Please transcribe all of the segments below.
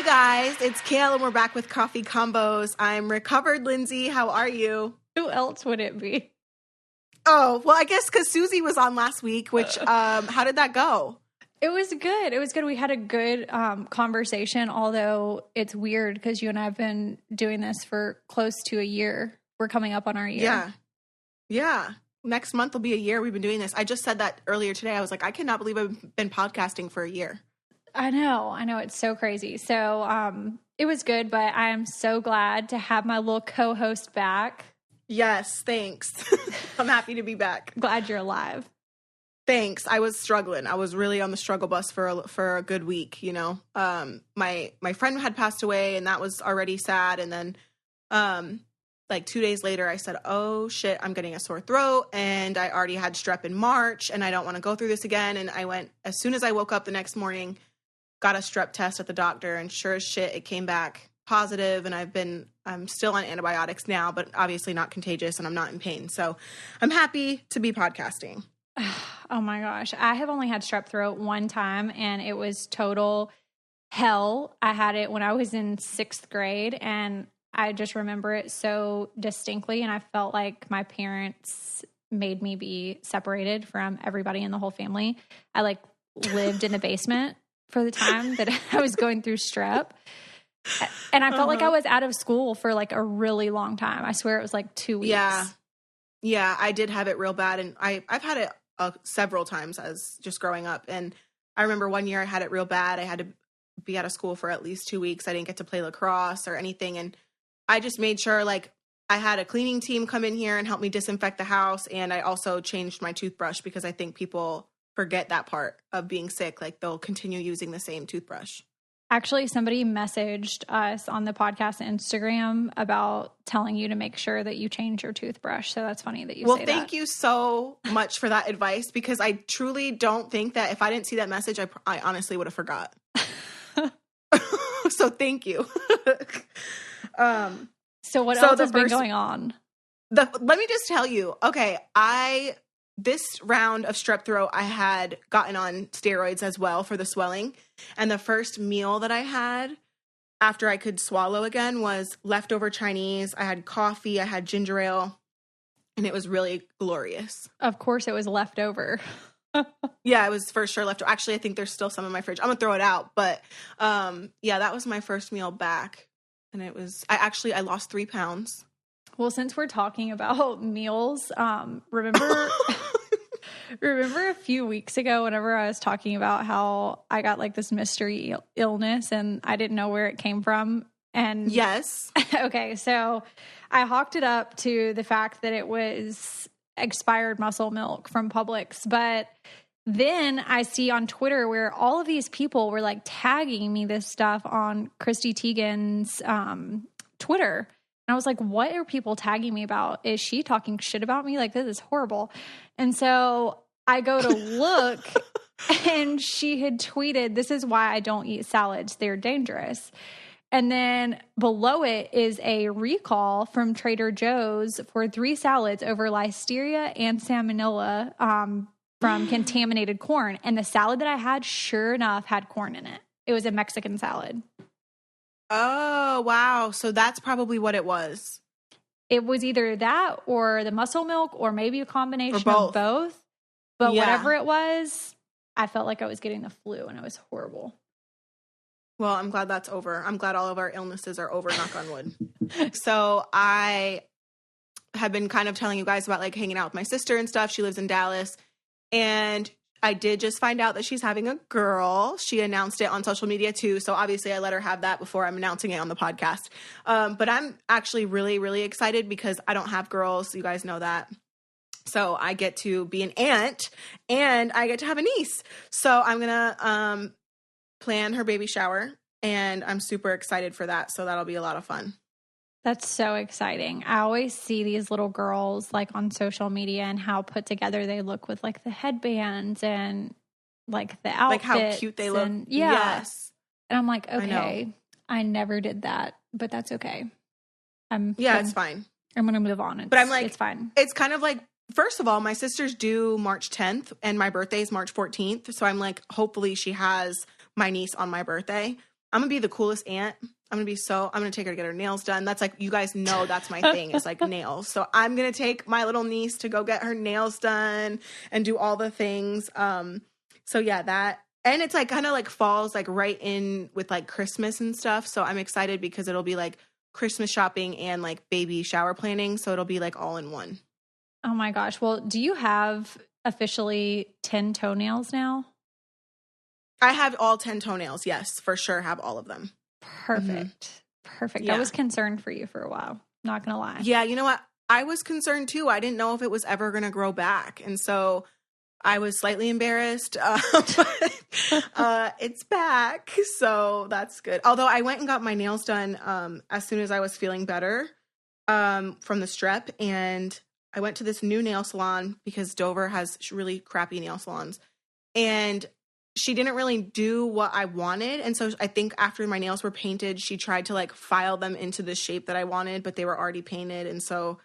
Hey guys, it's Kail and we're back with Coffee Combos. I'm recovered, Lindsie. How are you? Who else would it be? Oh, well, I guess because Susie was on last week, which, how did that go? It was good. It was good. We had a good conversation, although it's weird because you and I have been doing this for close to a year. We're coming up on our year. Yeah. Next month will be a year we've been doing this. I just said that earlier today. I was like, I cannot believe I've been podcasting for a year. I know. It's so crazy. So it was good, but I'm so glad to have my little co-host back. Yes, thanks. I'm happy to be back. Glad you're alive. Thanks. I was struggling. I was really on the struggle bus for a good week, you know. My friend had passed away and that was already sad. And then like 2 days later, I said, oh shit, I'm getting a sore throat. And I already had strep in March and I don't want to go through this again. And I went, as soon as I woke up the next morning, got a strep test at the doctor, and sure as shit, it came back positive. And I'm still on antibiotics now, but obviously not contagious, and I'm not in pain. So I'm happy to be podcasting. Oh my gosh. I have only had strep throat one time, and it was total hell. I had it when I was in 6th grade, and I just remember it so distinctly. And I felt like my parents made me be separated from everybody in the whole family. I lived in the basement for the time that I was going through strep. And I felt like I was out of school for a really long time. I swear it was 2 weeks. Yeah, I did have it real bad. And I've had it several times as just growing up. And I remember one year I had it real bad. I had to be out of school for at least 2 weeks. I didn't get to play lacrosse or anything. And I just made sure I had a cleaning team come in here and help me disinfect the house. And I also changed my toothbrush because I think people forget that part of being sick. They'll continue using the same toothbrush. Actually, somebody messaged us on the podcast Instagram about telling you to make sure that you change your toothbrush. So that's funny that you say that. Well, thank you so much for that advice, because I truly don't think that if I didn't see that message, I honestly would have forgot. So thank you. So what else has been going on? Let me just tell you. Okay, this round of strep throat, I had gotten on steroids as well for the swelling. And the first meal that I had after I could swallow again was leftover Chinese. I had coffee, I had ginger ale, and it was really glorious. Of course it was leftover. Yeah, it was for sure leftover. Actually, I think there's still some in my fridge. I'm going to throw it out. But yeah, that was my first meal back. And it was, I lost 3 pounds. Well, since we're talking about meals, remember a few weeks ago whenever I was talking about how I got this mystery illness and I didn't know where it came from? And yes. Okay, so I hawked it up to the fact that it was expired muscle milk from Publix, but then I see on Twitter where all of these people were tagging me this stuff on Christy Teigen's Twitter. And I was like, what are people tagging me about? Is she talking shit about me? This is horrible. And so I go to look and she had tweeted, this is why I don't eat salads. They're dangerous. And then below it is a recall from Trader Joe's for 3 salads over listeria and salmonella from contaminated corn. And the salad that I had, sure enough, had corn in it. It was a Mexican salad. Oh, wow. So that's probably what it was. It was either that or the muscle milk or maybe a combination of both. But whatever it was, I felt like I was getting the flu and it was horrible. Well, I'm glad that's over. I'm glad all of our illnesses are over, knock on wood. So I have been kind of telling you guys about hanging out with my sister and stuff. She lives in Dallas. And I did just find out that she's having a girl. She announced it on social media too. So obviously I let her have that before I'm announcing it on the podcast. But I'm actually really, really excited because I don't have girls. You guys know that. So I get to be an aunt and I get to have a niece. So I'm going to plan her baby shower and I'm super excited for that. So that'll be a lot of fun. That's so exciting. I always see these little girls on social media and how put together they look with the headbands and the outfits. How cute they look. Yeah. Yes. And I'm like, okay, I never did that, but that's okay. It's fine. I'm going to move on. But I'm it's fine. It's kind of first of all, my sister's due March 10th and my birthday is March 14th. So I'm hopefully she has my niece on my birthday. I'm gonna be the coolest aunt. I'm gonna take her to get her nails done. That's like, you guys know that's my thing. It's like nails. So I'm gonna take my little niece to go get her nails done and do all the things. So yeah, that, and it's like kind of like falls like right in with like Christmas and stuff. So I'm excited because it'll be like Christmas shopping and like baby shower planning. So it'll be like all in one. Oh my gosh. Well, do you have officially 10 toenails now? I have all 10 toenails. Yes, for sure. Have all of them. Perfect. Perfect. Yeah. I was concerned for you for a while. Not going to lie. Yeah. You know what? I was concerned too. I didn't know if it was ever going to grow back. And so I was slightly embarrassed, but it's back. So that's good. Although I went and got my nails done as soon as I was feeling better from the strep. And I went to this new nail salon because Dover has really crappy nail salons. And she didn't really do what I wanted. And so I think after my nails were painted, she tried to like file them into the shape that I wanted, but they were already painted. And so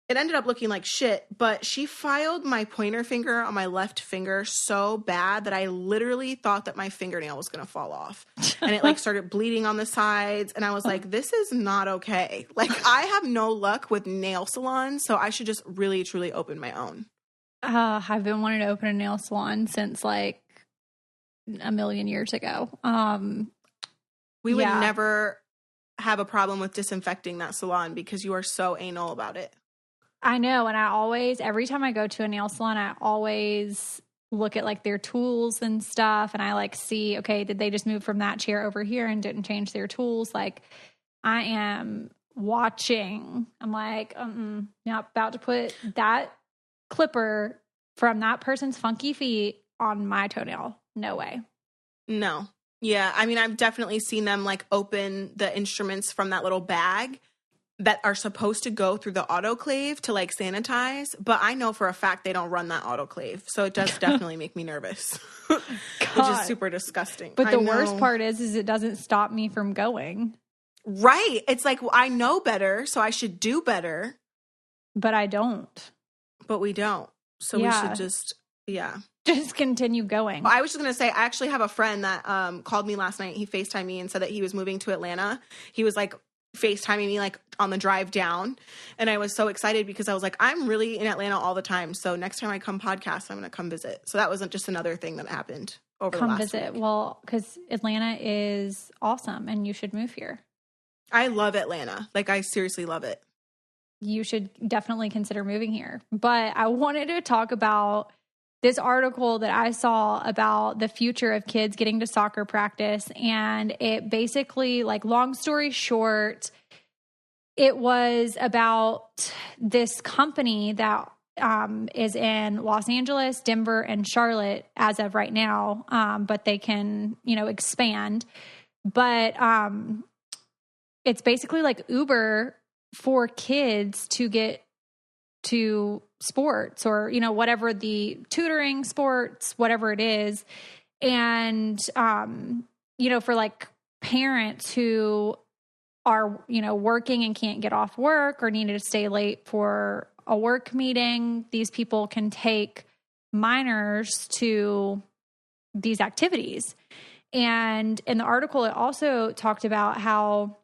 it ended up looking like shit, but she filed my pointer finger on my left finger so bad that I literally thought that my fingernail was going to fall off. And it like started bleeding on the sides. And I was like, this is not okay. Like, I have no luck with nail salons, so I should just really, truly open my own. I've been wanting to open a nail salon since like a million years ago. We would never have a problem with disinfecting that salon because you are so anal about it. I know. And every time I go to a nail salon, I always look at like their tools and stuff. And I like see, okay, did they just move from that chair over here and didn't change their tools? Like, I am watching. I'm like, not about to put that clipper from that person's funky feet on my toenail. No way. No. Yeah. I mean, I've definitely seen them like open the instruments from that little bag that are supposed to go through the autoclave to like sanitize. But I know for a fact they don't run that autoclave. So it does definitely make me nervous, which is super disgusting. But the worst part is it doesn't stop me from going. Right. It's like, well, I know better, so I should do better. But I don't. But we don't. So we should just continue going. Well, I was just going to say, I actually have a friend that called me last night. He FaceTimed me and said that he was moving to Atlanta. He was like FaceTiming me like on the drive down. And I was so excited because I was like, I'm really in Atlanta all the time. So next time I come podcast, I'm going to come visit. So that wasn't just another thing that happened over the last visit. week. Well, because Atlanta is awesome and you should move here. I love Atlanta. Like, I seriously love it. You should definitely consider moving here. But I wanted to talk about this article that I saw about the future of kids getting to soccer practice. And it basically, like, long story short, it was about this company that is in Los Angeles, Denver, and Charlotte as of right now. But they can, expand. But it's basically like Uber for kids to get to sports or, whatever the tutoring sports, whatever it is. And, for like parents who are, working and can't get off work or needed to stay late for a work meeting, these people can take minors to these activities. And in the article, it also talked about how,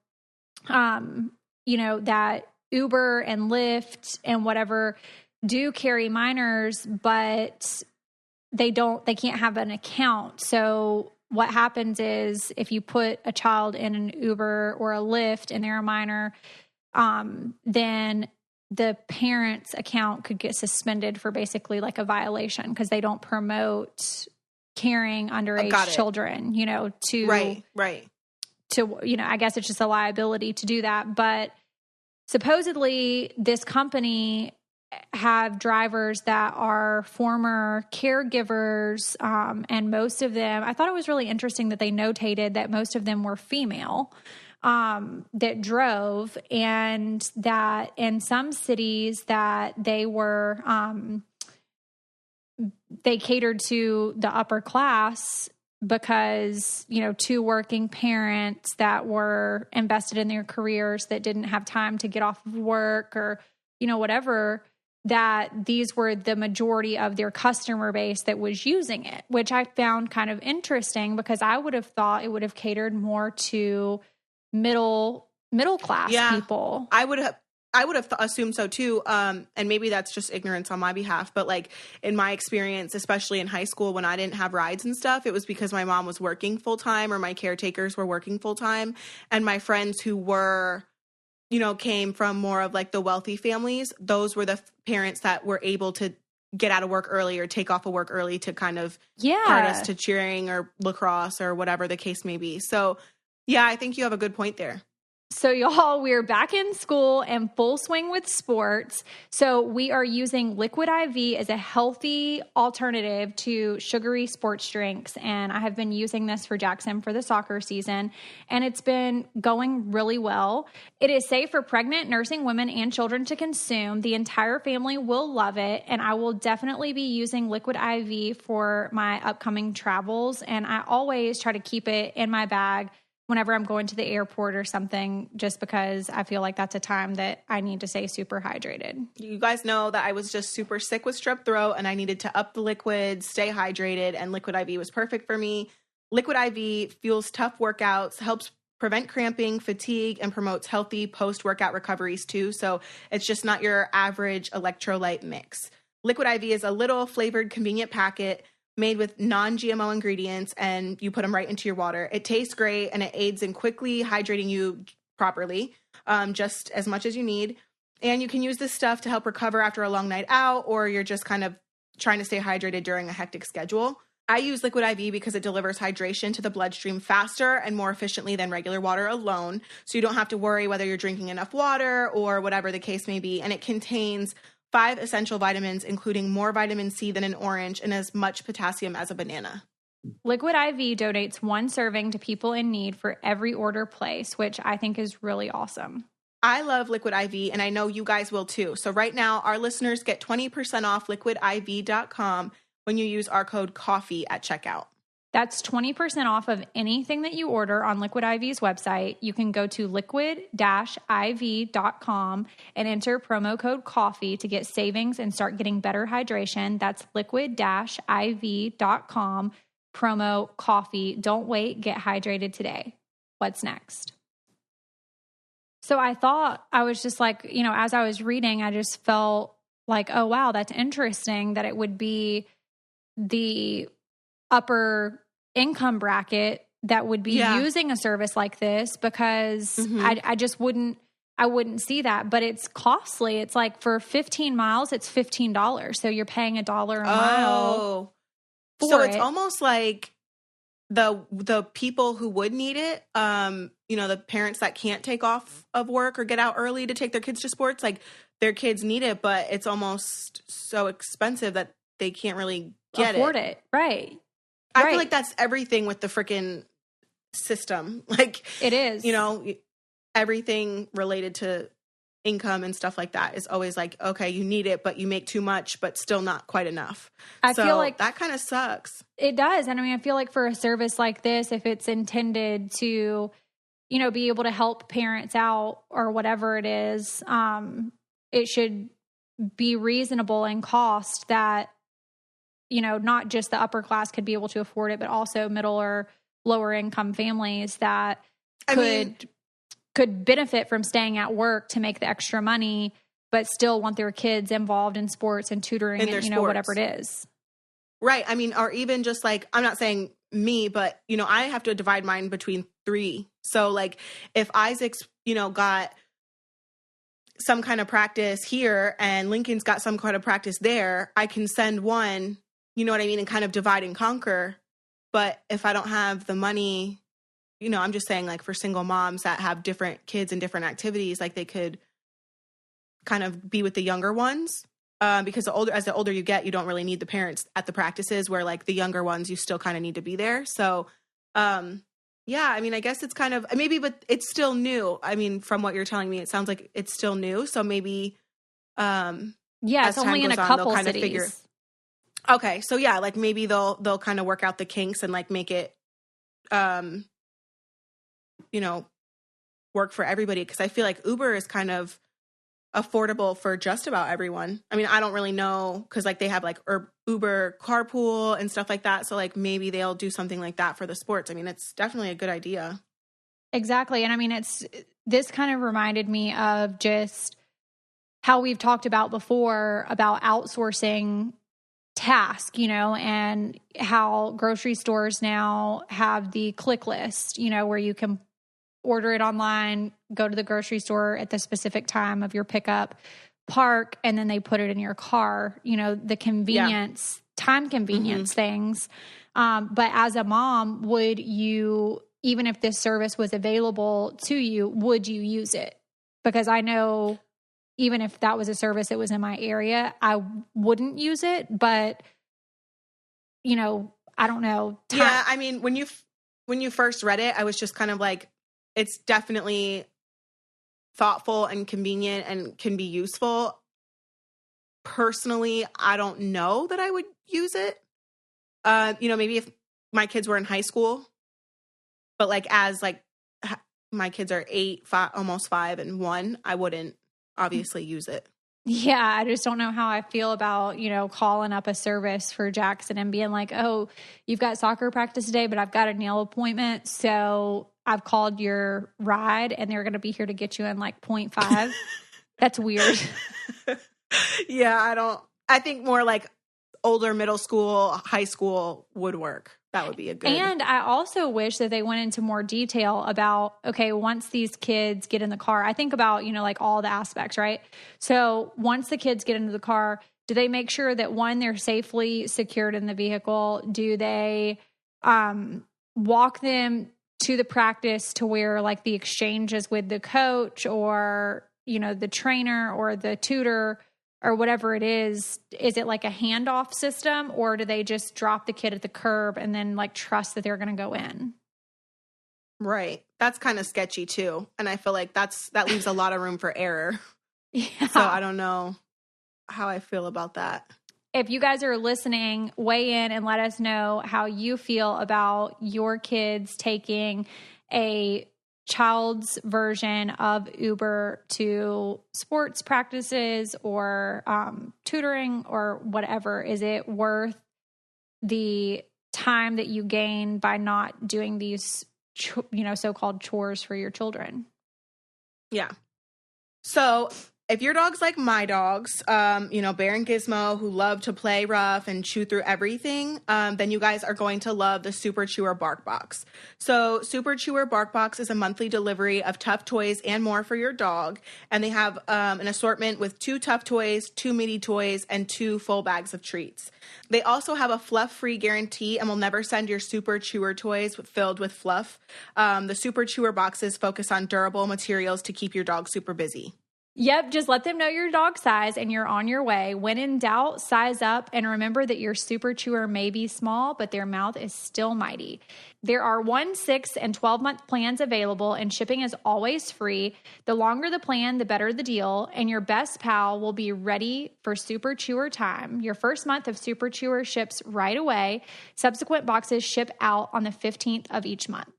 that Uber and Lyft and whatever do carry minors, but they can't have an account. So what happens is if you put a child in an Uber or a Lyft and they're a minor, then the parent's account could get suspended for basically like a violation because they don't promote carrying underage children, to right. To, I guess it's just a liability to do that. But supposedly this company have drivers that are former caregivers, and most of them, I thought it was really interesting that they notated that most of them were female that drove, and that in some cities that they were, they catered to the upper class because, two working parents that were invested in their careers that didn't have time to get off of work or, whatever, that these were the majority of their customer base that was using it, which I found kind of interesting because I would have thought it would have catered more to middle class people. I would have assumed so too. And maybe that's just ignorance on my behalf, but like in my experience, especially in high school when I didn't have rides and stuff, it was because my mom was working full time or my caretakers were working full time. And my friends who were, came from more of like the wealthy families, those were the parents that were able to get out of work early or take off of work early to kind of part us to cheering or lacrosse or whatever the case may be. So yeah, I think you have a good point there. So y'all, we're back in school and full swing with sports. So we are using Liquid IV as a healthy alternative to sugary sports drinks. And I have been using this for Jackson for the soccer season, and it's been going really well. It is safe for pregnant, nursing women and children to consume. The entire family will love it. And I will definitely be using Liquid IV for my upcoming travels. And I always try to keep it in my bag whenever I'm going to the airport or something, just because I feel like that's a time that I need to stay super hydrated. You guys know that I was just super sick with strep throat and I needed to up the liquids, stay hydrated, and Liquid IV was perfect for me. Liquid IV fuels tough workouts, helps prevent cramping, fatigue, and promotes healthy post-workout recoveries too. So it's just not your average electrolyte mix. Liquid IV is a little flavored, convenient packet made with non-GMO ingredients, and you put them right into your water. It tastes great, and it aids in quickly hydrating you properly, just as much as you need. And you can use this stuff to help recover after a long night out, or you're just kind of trying to stay hydrated during a hectic schedule. I use Liquid IV because it delivers hydration to the bloodstream faster and more efficiently than regular water alone. So you don't have to worry whether you're drinking enough water or whatever the case may be. And it contains 5 essential vitamins, including more vitamin C than an orange and as much potassium as a banana. Liquid IV donates 1 serving to people in need for every order placed, which I think is really awesome. I love Liquid IV, and I know you guys will too. So right now, our listeners get 20% off liquidiv.com when you use our code COFFEE at checkout. That's 20% off of anything that you order on Liquid IV's website. You can go to liquid-iv.com and enter promo code COFFEE to get savings and start getting better hydration. That's liquid-iv.com, promo COFFEE. Don't wait, get hydrated today. What's next? So I thought, I was just like, as I was reading, I just felt like, oh, wow, that's interesting that it would be the upper income bracket that would be using a service like this, because I just wouldn't see that. But it's costly. It's like for 15 miles, it's $15. So you're paying $1 a mile. So it's almost like the people who would need it, the parents that can't take off of work or get out early to take their kids to sports, like their kids need it, but it's almost so expensive that they can't really afford it. Right. I feel like that's everything with the freaking system. Like it is, everything related to income and stuff like that is always like, okay, you need it, but you make too much, but still not quite enough. I feel like that kind of sucks. It does. And I feel like for a service like this, if it's intended to, be able to help parents out or whatever it is, it should be reasonable in cost that, not just the upper class could be able to afford it, but also middle or lower income families that could benefit from staying at work to make the extra money, but still want their kids involved in sports and tutoring and, whatever it is. Right. Or even just like, I'm not saying me, but, I have to divide mine between 3. So like if Isaac's, got some kind of practice here and Lincoln's got some kind of practice there, I can send one, and kind of divide and conquer. But if I don't have the money, I'm just saying like for single moms that have different kids and different activities, like they could kind of be with the younger ones. Because the older you get, you don't really need the parents at the practices, where like the younger ones, you still kind of need to be there. So, I guess it's kind of maybe, but it's still new. From what you're telling me, it sounds like it's still new. So maybe, it's only in a couple cities. Okay. So yeah, like maybe they'll kind of work out the kinks and like make it, work for everybody. Cause I feel like Uber is kind of affordable for just about everyone. I mean, I don't really know because like they have like Uber carpool and stuff like that. So like maybe they'll do something like that for the sports. I mean, it's definitely a good idea. Exactly. And I mean, this kind of reminded me of just how we've talked about before about outsourcing task, and how grocery stores now have the click list, where you can order it online, go to the grocery store at the specific time of your pickup, park, and then they put it in your car, the convenience, time convenience things. But as a mom, would you, even if this service was available to you, would you use it? Because I know even if that was a service that was in my area, I wouldn't use it. But, I don't know. Yeah, I mean, when you first read it, I was just kind of like, it's definitely thoughtful and convenient and can be useful. Personally, I don't know that I would use it. Maybe if my kids were in high school, but like as like my kids are 8, 5, almost 5 and 1, I wouldn't obviously use it. Yeah, I just don't know how I feel about, calling up a service for Jackson and being like, oh, you've got soccer practice today, but I've got a nail appointment. So I've called your ride and they're going to be here to get you in like 0.5. That's weird. Yeah, I think more like older middle school, high school would work. That would be a good. And I also wish that they went into more detail about, okay, once these kids get in the car, I think about, like all the aspects, right? So once the kids get into the car, do they make sure that one, they're safely secured in the vehicle? Do they walk them to the practice to where like the exchange is with the coach or, the trainer or the tutor or whatever it is it like a handoff system, or do they just drop the kid at the curb and then like trust that they're going to go in? Right. That's kind of sketchy too. And I feel like that leaves a lot of room for error. Yeah. So I don't know how I feel about that. If you guys are listening, weigh in and let us know how you feel about your kids taking a child's version of Uber to sports practices or tutoring or whatever. Is it worth the time that you gain by not doing these, so-called chores for your children? Yeah. So if your dog's like my dogs, Bear and Gizmo, who love to play rough and chew through everything, then you guys are going to love the Super Chewer Bark Box. So Super Chewer Bark Box is a monthly delivery of tough toys and more for your dog. And they have an assortment with 2 tough toys, 2 meaty toys, and 2 full bags of treats. They also have a fluff-free guarantee and will never send your Super Chewer toys filled with fluff. The Super Chewer boxes focus on durable materials to keep your dog super busy. Yep, just let them know your dog size and you're on your way. When in doubt, size up and remember that your Super Chewer may be small, but their mouth is still mighty. There are 1, 6, and 12-month plans available and shipping is always free. The longer the plan, the better the deal, and your best pal will be ready for Super Chewer time. Your first month of Super Chewer ships right away. Subsequent boxes ship out on the 15th of each month.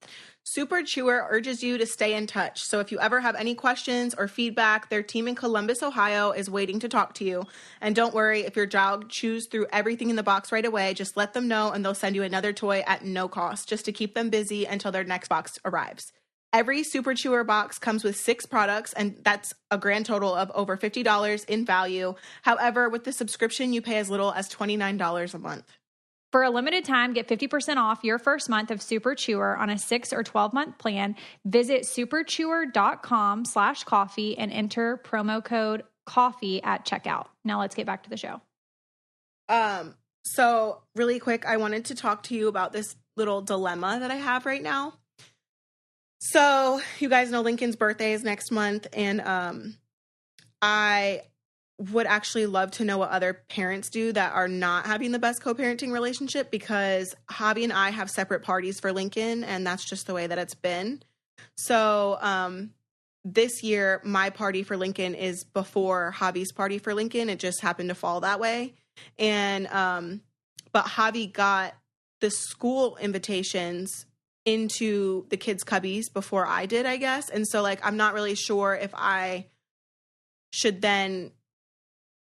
Super Chewer urges you to stay in touch. So if you ever have any questions or feedback, their team in Columbus, Ohio is waiting to talk to you. And don't worry, if your dog chews through everything in the box right away, just let them know and they'll send you another toy at no cost, just to keep them busy until their next box arrives. Every Super Chewer box comes with 6 products, and that's a grand total of over $50 in value. However, with the subscription, you pay as little as $29 a month. For a limited time, get 50% off your first month of Super Chewer on a 6 or 12-month plan. Visit superchewer.com/coffee and enter promo code coffee at checkout. Now let's get back to the show. So really quick, I wanted to talk to you about this little dilemma that I have right now. So you guys know Lincoln's birthday is next month, and I would actually love to know what other parents do that are not having the best co-parenting relationship, because Javi and I have separate parties for Lincoln, and that's just the way that it's been. So this year, my party for Lincoln is before Javi's party for Lincoln. It just happened to fall that way. And but Javi got the school invitations into the kids' cubbies before I did, I guess. And so, like, I'm not really sure if I should then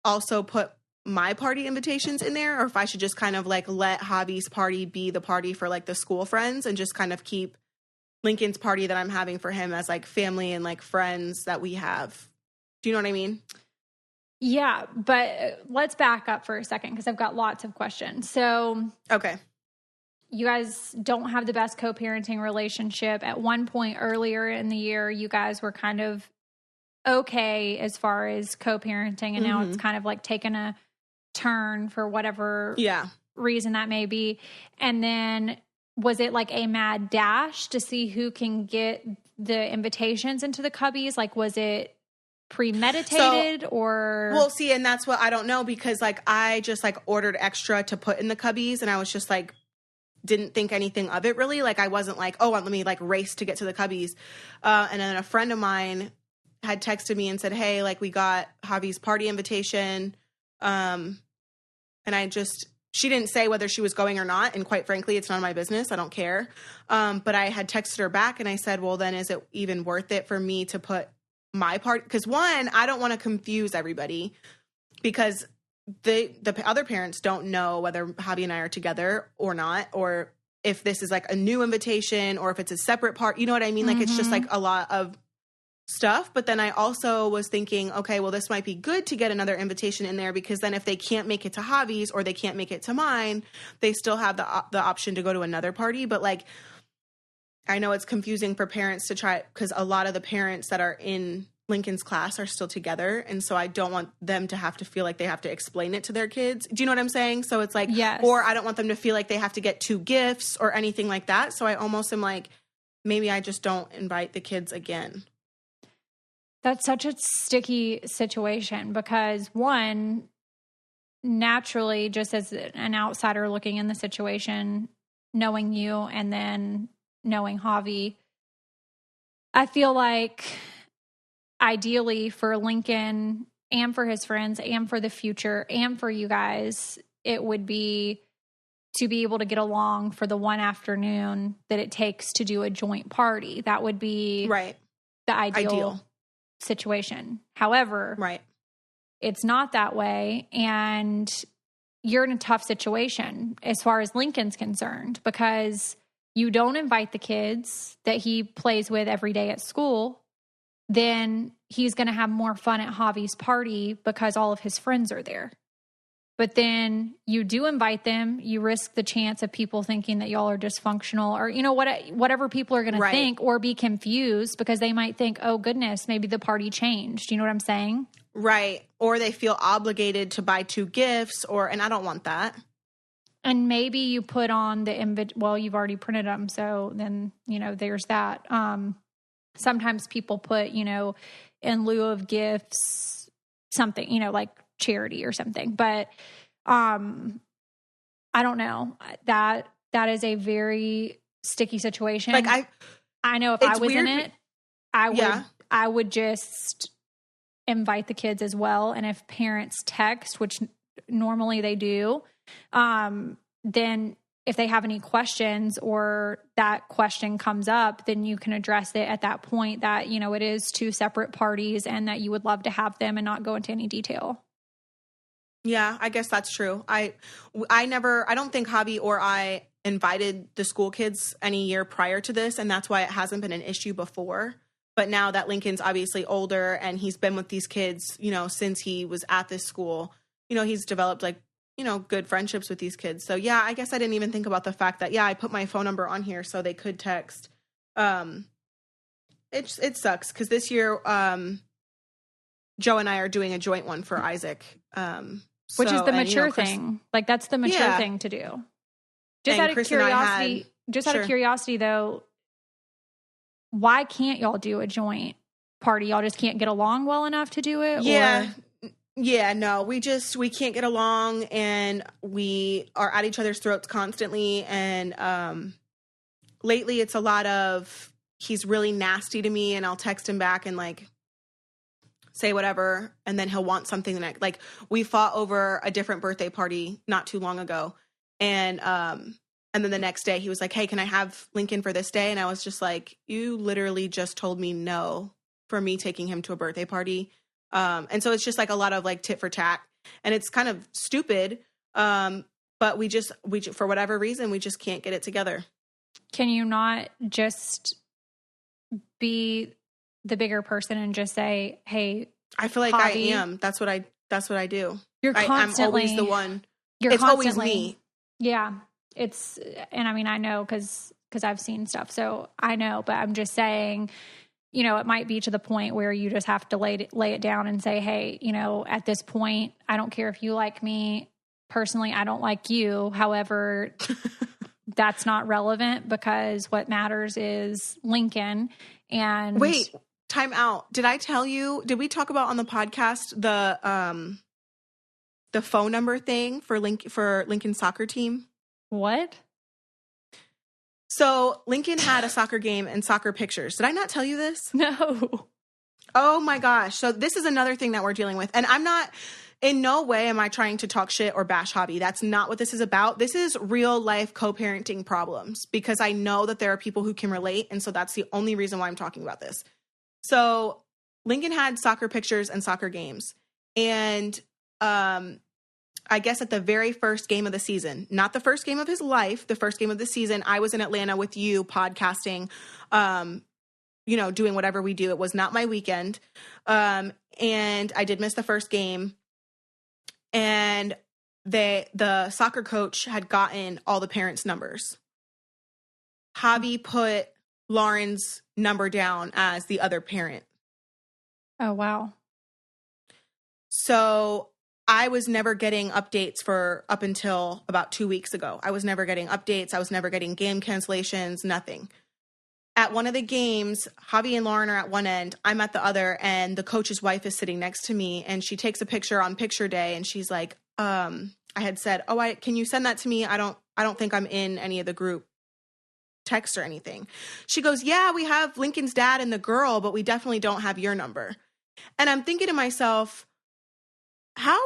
also put my party invitations in there, or if I should just kind of like let Javi's party be the party for like the school friends and just kind of keep Lincoln's party that I'm having for him as like family and like friends that we have. Do you know what I mean? Yeah, but let's back up for a second because I've got lots of questions. So, okay. You guys don't have the best co-parenting relationship. At one point earlier in the year, you guys were kind of okay as far as co-parenting, and now it's kind of like taken a turn for whatever reason that may be. And then was it like a mad dash to see who can get the invitations into the cubbies? Like, was it premeditated or? Well, see, and that's what I don't know, because like I just like ordered extra to put in the cubbies, and I was just like, didn't think anything of it really. Like I wasn't like, oh, let me like race to get to the cubbies. And then a friend of mine had texted me and said, hey, like we got Javi's party invitation. And she didn't say whether she was going or not. And quite frankly, it's none of my business. I don't care. But I had texted her back and I said, well, then is it even worth it for me to put my part? Because one, I don't want to confuse everybody, because the other parents don't know whether Javi and I are together or not, or if this is like a new invitation or if it's a separate part. You know what I mean? Like it's just like a lot of stuff. But then I also was thinking, okay, well, this might be good to get another invitation in there, because then if they can't make it to Javi's or they can't make it to mine, they still have the option to go to another party. But like, I know it's confusing for parents to try, because a lot of the parents that are in Lincoln's class are still together. And so I don't want them to have to feel like they have to explain it to their kids. Do you know what I'm saying? So it's like, yes. Or I don't want them to feel like they have to get 2 gifts or anything like that. So I almost am like, maybe I just don't invite the kids again. That's such a sticky situation, because one, naturally, just as an outsider looking in the situation, knowing you and then knowing Javi, I feel like ideally for Lincoln and for his friends and for the future and for you guys, it would be to be able to get along for the one afternoon that it takes to do a joint party. That would be the ideal situation. However, it's not that way. And you're in a tough situation as far as Lincoln's concerned, because you don't invite the kids that he plays with every day at school. Then he's going to have more fun at Javi's party because all of his friends are there. But then you do invite them, you risk the chance of people thinking that y'all are dysfunctional, or, you know, whatever people are going to think, or be confused because they might think, oh goodness, maybe the party changed. You know what I'm saying? Right. Or they feel obligated to buy 2 gifts, and I don't want that. And maybe you put on well, you've already printed them. So then, you know, there's that. Sometimes people put, you know, in lieu of gifts, something, you know, like charity or something. But I don't know. That is a very sticky situation. Like I know if I was in it, I would just invite the kids as well. And if parents text, which normally they do, then if they have any questions or that question comes up, then you can address it at that point that, you know, it is 2 separate parties and that you would love to have them and not go into any detail. Yeah, I guess that's true. I don't think Javi or I invited the school kids any year prior to this, and that's why it hasn't been an issue before. But now that Lincoln's obviously older and he's been with these kids, you know, since he was at this school, you know, he's developed like, you know, good friendships with these kids. So yeah, I guess I didn't even think about the fact that, I put my phone number on here so they could text. It sucks because this year, Joe and I are doing a joint one for Isaac. Which is the mature thing. Like that's the mature thing to do. Just out of curiosity though, why can't y'all do a joint party? Y'all just can't get along well enough to do it? Yeah. Or? Yeah, no, we can't get along, and we are at each other's throats constantly. And lately it's a lot of, he's really nasty to me and I'll text him back and like say whatever. And then he'll want something the next, like we fought over a different birthday party not too long ago. And then the next day he was like, hey, can I have Lincoln for this day? And I was just like, you literally just told me no for me taking him to a birthday party. And so it's just like a lot of like tit for tat, and it's kind of stupid. But we for whatever reason, we just can't get it together. Can you not just be the bigger person and just say, hey, I feel like Javi, I am. That's what I do. I'm always the one. It's always me. Yeah. And I mean, I know because I've seen stuff, so I know, but I'm just saying, you know, it might be to the point where you just have to lay it down and say, hey, you know, at this point, I don't care if you like me. Personally, I don't like you. However, that's not relevant because what matters is Lincoln. And wait, time out. Did we talk about on the podcast the phone number thing for Lincoln's soccer team? What? So Lincoln had a soccer game and soccer pictures. Did I not tell you this? No. Oh my gosh. So this is another thing that we're dealing with. And in no way am I trying to talk shit or bash Javi. That's not what this is about. This is real life co-parenting problems because I know that there are people who can relate. And so that's the only reason why I'm talking about this. So Lincoln had soccer pictures and soccer games. And I guess at the very first game of the season, not the first game of his life, the first game of the season, I was in Atlanta with you podcasting, you know, doing whatever we do. It was not my weekend. And I did miss the first game. And the soccer coach had gotten all the parents' numbers. Javi put Lauren's number down as the other parent. Oh, wow. So I was never getting updates for up until about 2 weeks ago. I was never getting updates. I was never getting game cancellations, nothing. At one of the games, Javi and Lauren are at one end, I'm at the other, and the coach's wife is sitting next to me, and she takes a picture on picture day, and she's like, I had said, can you send that to me? I don't think I'm in any of the group text or anything. She goes, yeah, we have Lincoln's dad and the girl, but we definitely don't have your number. And I'm thinking to myself, how,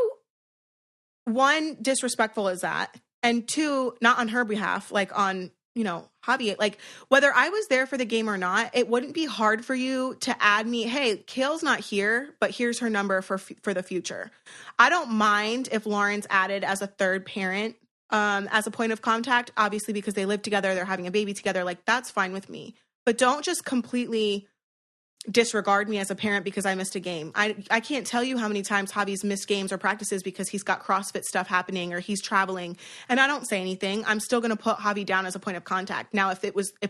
one, disrespectful is that? And two, not on her behalf, like on, you know, Javi, like whether I was there for the game or not, it wouldn't be hard for you to add me. Hey, Kail's not here, but here's her number for the future. I don't mind if Lauren's added as a third parent, as a point of contact, obviously because they live together, they're having a baby together. Like that's fine with me, but don't just completely disregard me as a parent because I missed a game. I can't tell you how many times Javi's missed games or practices because he's got CrossFit stuff happening or he's traveling, and I don't say anything. I'm still going to put Javi down as a point of contact. Now, if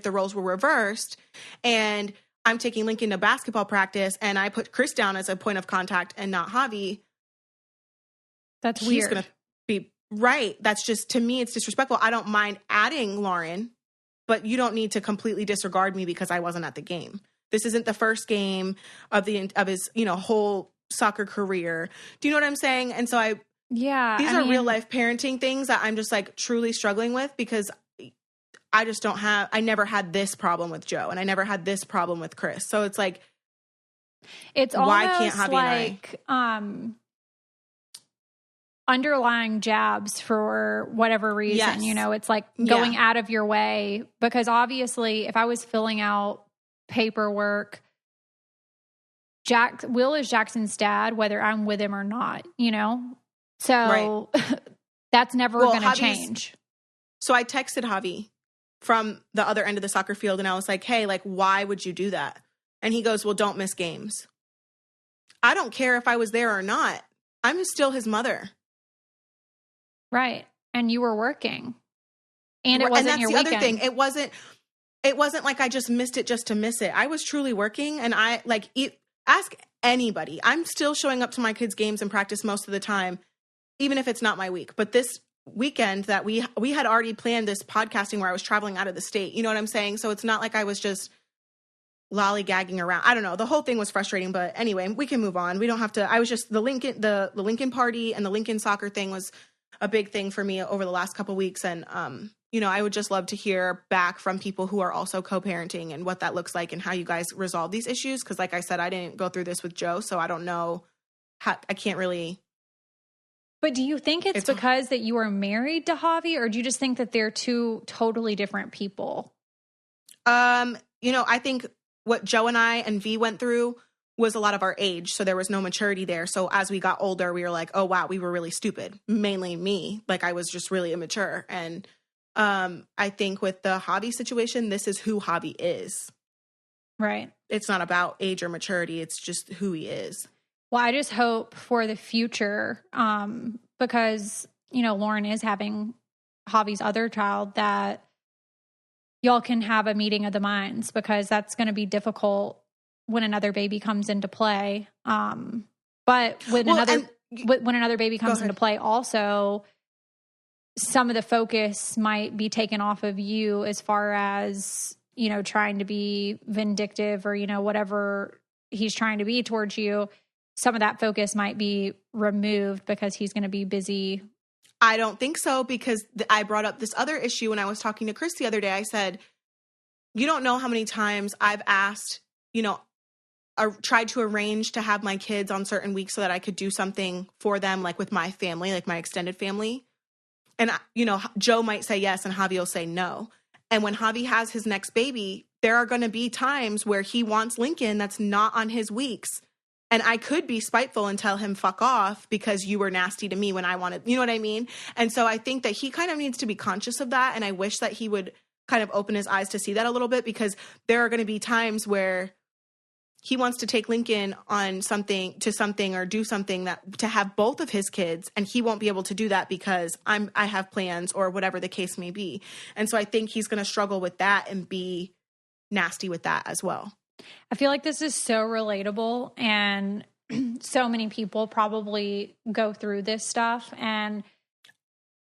the roles were reversed and I'm taking Lincoln to basketball practice and I put Chris down as a point of contact and not Javi, that's weird. He's going to be right. That's just, to me, it's disrespectful. I don't mind adding Lauren, but you don't need to completely disregard me because I wasn't at the game. This isn't the first game of his, you know, whole soccer career. Do you know what I'm saying? And so these are real life parenting things that I'm just like truly struggling with because I never had this problem with Joe and I never had this problem with Chris. So it's like, it's why almost can't Javi like, underlying jabs for whatever reason, yes. You know, it's like going out of your way because obviously if I was filling out paperwork, Will is Jackson's dad, whether I'm with him or not, you know? So right. That's never going to change. So I texted Javi from the other end of the soccer field and I was like, hey, like, why would you do that? And he goes, well, don't miss games. I don't care if I was there or not. I'm still his mother. Right. And you were working. And it wasn't your weekend. And that's the other thing. It wasn't like I just missed it just to miss it. I was truly working and ask anybody. I'm still showing up to my kids' games and practice most of the time, even if it's not my week. But this weekend that we had already planned this podcasting where I was traveling out of the state. You know what I'm saying? So it's not like I was just lollygagging around. I don't know. The whole thing was frustrating, but anyway, we can move on. We don't have to. I was just the Lincoln party and the Lincoln soccer thing was a big thing for me over the last couple of weeks. And, you know, I would just love to hear back from people who are also co-parenting and what that looks like and how you guys resolve these issues. Cause like I said, I didn't go through this with Joe, so I don't know how, I can't really. But do you think it's because that you are married to Javi, or do you just think that they're two totally different people? You know, I think what Joe and I and V went through was a lot of our age. So there was no maturity there. So as we got older, we were like, oh, wow, we were really stupid. Mainly me. Like I was just really immature. And I think with the Javi situation, this is who Javi is. Right. It's not about age or maturity. It's just who he is. Well, I just hope for the future, because, you know, Lauren is having Javi's other child, that y'all can have a meeting of the minds, because that's going to be difficult when another baby comes into play. But when another baby comes into play, also some of the focus might be taken off of you as far as, you know, trying to be vindictive or, you know, whatever he's trying to be towards you. Some of that focus might be removed because he's going to be busy. I don't think so, because I brought up this other issue when I was talking to Chris the other day. I said, you don't know how many times I've asked, you know, tried to arrange to have my kids on certain weeks so that I could do something for them, like with my family, like my extended family. And, you know, Joe might say yes and Javi will say no. And when Javi has his next baby, there are going to be times where he wants Lincoln that's not on his weeks. And I could be spiteful and tell him, fuck off, because you were nasty to me when I wanted, you know what I mean? And so I think that he kind of needs to be conscious of that. And I wish that he would kind of open his eyes to see that a little bit, because there are going to be times where he wants to take Lincoln on something or do something that to have both of his kids, and he won't be able to do that because I have plans or whatever the case may be. And so I think he's going to struggle with that and be nasty with that as well. I feel like this is so relatable, and so many people probably go through this stuff. And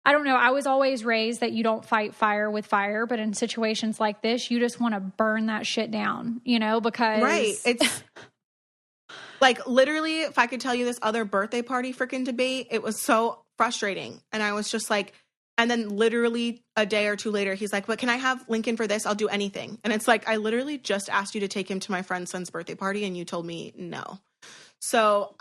I don't know, I was always raised that you don't fight fire with fire, but in situations like this, you just want to burn that shit down, you know, because... Right. It's like, literally, if I could tell you this other birthday party freaking debate, it was so frustrating. And I was just like, and then literally a day or two later, he's like, but can I have Lincoln for this? I'll do anything. And it's like, I literally just asked you to take him to my friend's son's birthday party and you told me no. So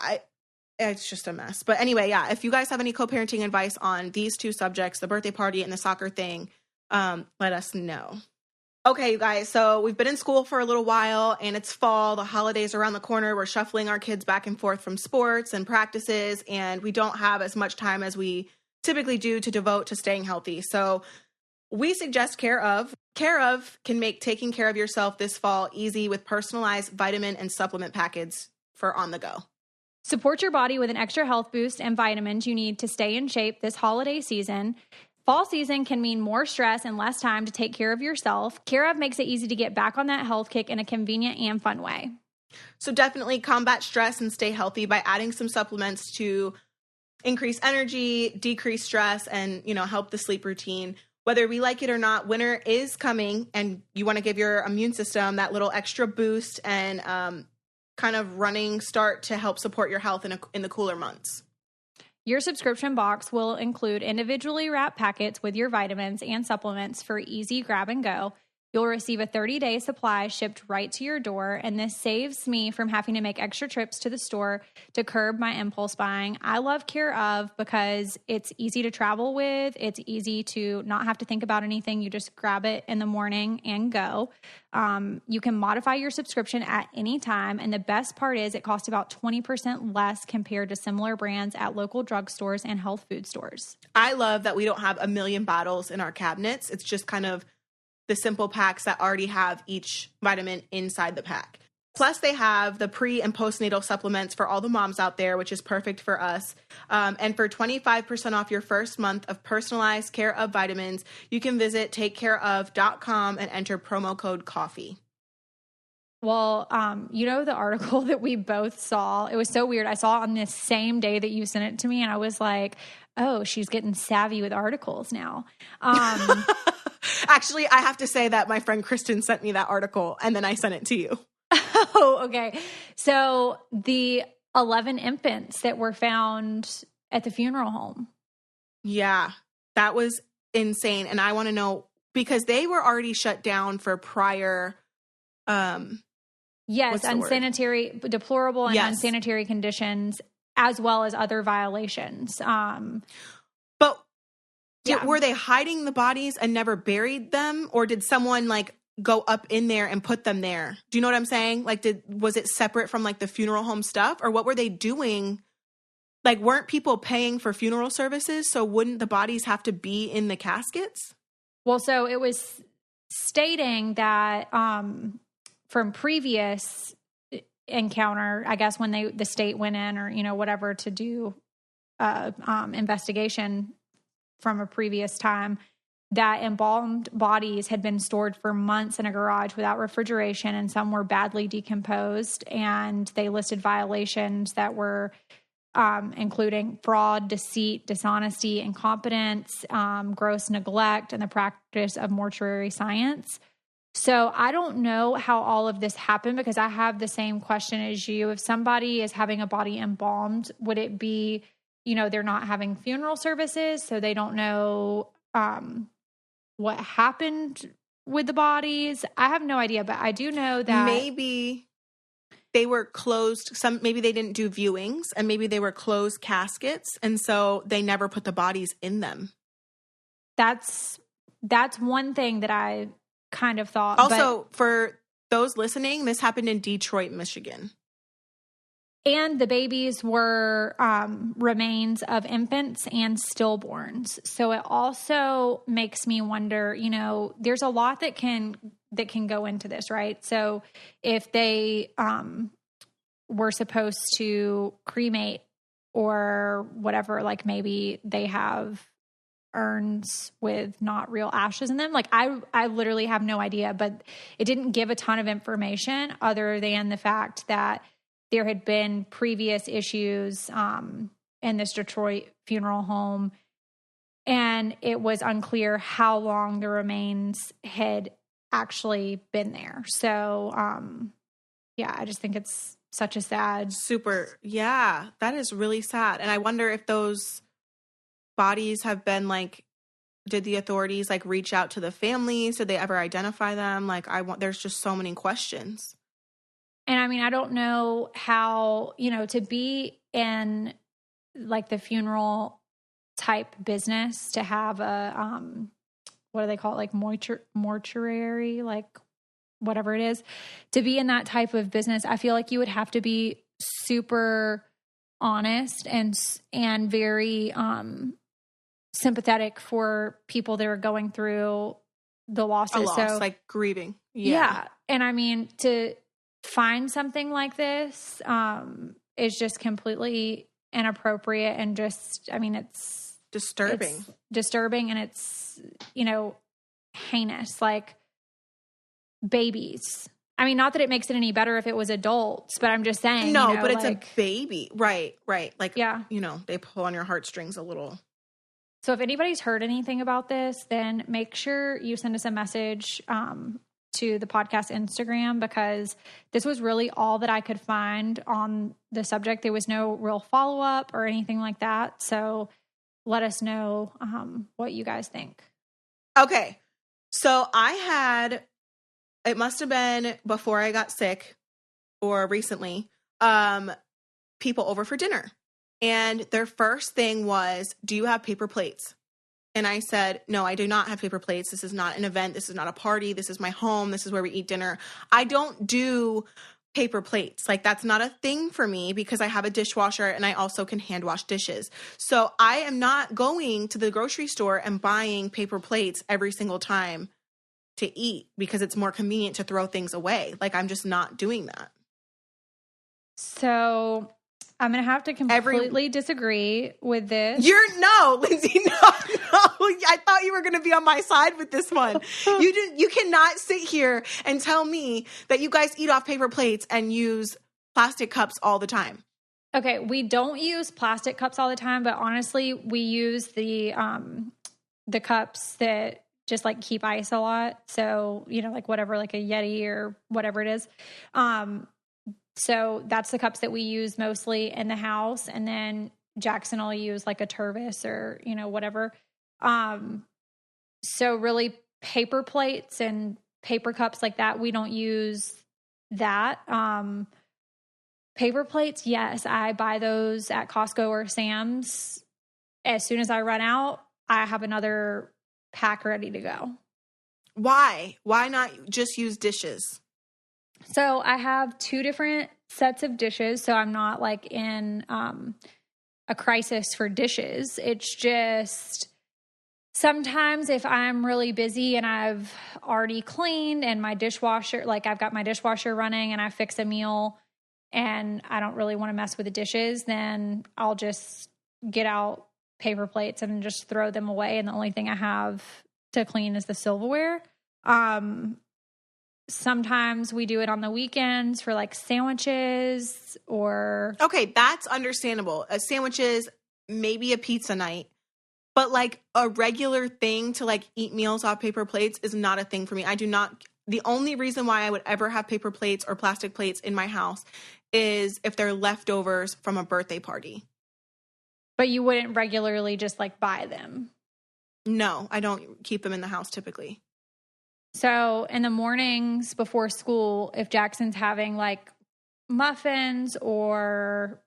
it's just a mess. But anyway, yeah, if you guys have any co-parenting advice on these two subjects, the birthday party and the soccer thing, let us know. Okay, you guys, so we've been in school for a little while and it's fall. The holidays are around the corner. We're shuffling our kids back and forth from sports and practices, and we don't have as much time as we typically do to devote to staying healthy. So we suggest Care Of. Care Of can make taking care of yourself this fall easy with personalized vitamin and supplement packets for on the go. Support your body with an extra health boost and vitamins you need to stay in shape this holiday season. Fall season can mean more stress and less time to take care of yourself. Care Of makes it easy to get back on that health kick in a convenient and fun way. So definitely combat stress and stay healthy by adding some supplements to increase energy, decrease stress, and, you know, help the sleep routine. Whether we like it or not, winter is coming, and you want to give your immune system that little extra boost and kind of running start to help support your health in the cooler months. Your subscription box will include individually wrapped packets with your vitamins and supplements for easy grab and go. You'll receive a 30-day supply shipped right to your door, and this saves me from having to make extra trips to the store to curb my impulse buying. I love Care Of because it's easy to travel with. It's easy to not have to think about anything. You just grab it in the morning and go. You can modify your subscription at any time, and the best part is it costs about 20% less compared to similar brands at local drugstores and health food stores. I love that we don't have a million bottles in our cabinets. It's just kind of the simple packs that already have each vitamin inside the pack. Plus, they have the pre- and postnatal supplements for all the moms out there, which is perfect for us. And for 25% off your first month of personalized Care Of vitamins, you can visit takecareof.com and enter promo code COFFEE. Well, you know, the article that we both saw, it was so weird. I saw it on this same day that you sent it to me, and I was like, oh, she's getting savvy with articles now. Actually, I have to say that my friend Kristen sent me that article, and then I sent it to you. Oh, okay. So the 11 infants that were found at the funeral home. Yeah, that was insane. And I want to know, because they were already shut down for prior... yes, unsanitary, deplorable and unsanitary conditions, as well as other violations. But were they hiding the bodies and never buried them? Or did someone go up in there and put them there? Do you know what I'm saying? Like, was it separate from like the funeral home stuff, or what were they doing? Like, weren't people paying for funeral services? So wouldn't the bodies have to be in the caskets? Well, so it was stating that from previous encounter, I guess when the state went in or, you know, whatever to do investigation from a previous time, that embalmed bodies had been stored for months in a garage without refrigeration, and some were badly decomposed. And they listed violations that were including fraud, deceit, dishonesty, incompetence, gross neglect, and the practice of mortuary science. So I don't know how all of this happened, because I have the same question as you. If somebody is having a body embalmed, would it be, you know, they're not having funeral services, so they don't know what happened with the bodies? I have no idea, but I do know that maybe they were closed. Maybe they didn't do viewings, and maybe they were closed caskets, and so they never put the bodies in them. That's one thing that I kind of thought. Also, for those listening, this happened in Detroit, Michigan. And the babies were remains of infants and stillborns. So it also makes me wonder, you know, there's a lot that can go into this, right? So if they were supposed to cremate or whatever, like maybe they have urns with not real ashes in them. Like I literally have no idea, but it didn't give a ton of information other than the fact that there had been previous issues in this Detroit funeral home, and it was unclear how long the remains had actually been there. So, yeah, I just think it's such a sad... Yeah, that is really sad. And I wonder if those bodies have been like, did the authorities like reach out to the families? Did they ever identify them? Like, there's just so many questions. And I mean, I don't know how, you know, to be in like the funeral type business, to have a, what do they call it? Like mortuary, like whatever it is, to be in that type of business, I feel like you would have to be super honest and very, sympathetic for people that are going through the losses. A loss, so like grieving. Yeah. And I mean, to find something like this is just completely inappropriate, and just, I mean, it's disturbing. It's disturbing, and it's, you know, heinous. Like babies. I mean, not that it makes it any better if it was adults, but I'm just saying. No, you know, but it's like, a baby. Right. Like, yeah, you know, they pull on your heartstrings a little. So if anybody's heard anything about this, then make sure you send us a message to the podcast Instagram, because this was really all that I could find on the subject. There was no real follow-up or anything like that. So let us know what you guys think. Okay. So it must have been before I got sick or recently, people over for dinner. And their first thing was, do you have paper plates? And I said, no, I do not have paper plates. This is not an event. This is not a party. This is my home. This is where we eat dinner. I don't do paper plates. Like, that's not a thing for me, because I have a dishwasher and I also can hand wash dishes. So I am not going to the grocery store and buying paper plates every single time to eat, because it's more convenient to throw things away. Like, I'm just not doing that. So I'm going to have to completely disagree with this. Lindsie, no. I thought you were going to be on my side with this one. You cannot sit here and tell me that you guys eat off paper plates and use plastic cups all the time. Okay, we don't use plastic cups all the time, but honestly, we use the cups that just like keep ice a lot. So, you know, like whatever, like a Yeti or whatever it is. So that's the cups that we use mostly in the house. And then Jackson will use like a Tervis or, you know, whatever. So really paper plates and paper cups like that, we don't use that. Paper plates, yes, I buy those at Costco or Sam's. As soon as I run out, I have another pack ready to go. Why? Why not just use dishes? So I have 2 different sets of dishes. So I'm not like in a crisis for dishes. It's just sometimes if I'm really busy and I've already cleaned and my dishwasher, like I've got my dishwasher running and I fix a meal and I don't really want to mess with the dishes, then I'll just get out paper plates and just throw them away. And the only thing I have to clean is the silverware. Sometimes we do it on the weekends for like sandwiches or. Okay, that's understandable. Sandwiches, maybe a pizza night. But like a regular thing to like eat meals off paper plates is not a thing for me. I do not. The only reason why I would ever have paper plates or plastic plates in my house is if they're leftovers from a birthday party. But you wouldn't regularly just like buy them? No, I don't keep them in the house typically. So in the mornings before school, if Jackson's having like muffins or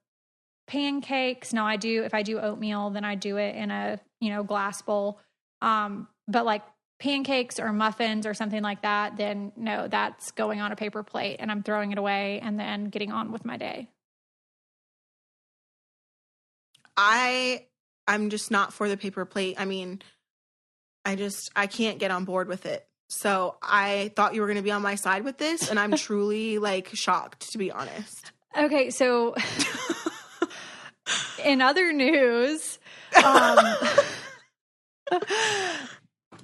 pancakes, no, if I do oatmeal, then I do it in a, glass bowl. But like pancakes or muffins or something like that, then no, that's going on a paper plate and I'm throwing it away and then getting on with my day. I'm just not for the paper plate. I mean, I can't get on board with it. So I thought you were going to be on my side with this, and I'm truly like shocked, to be honest. Okay, so in other news,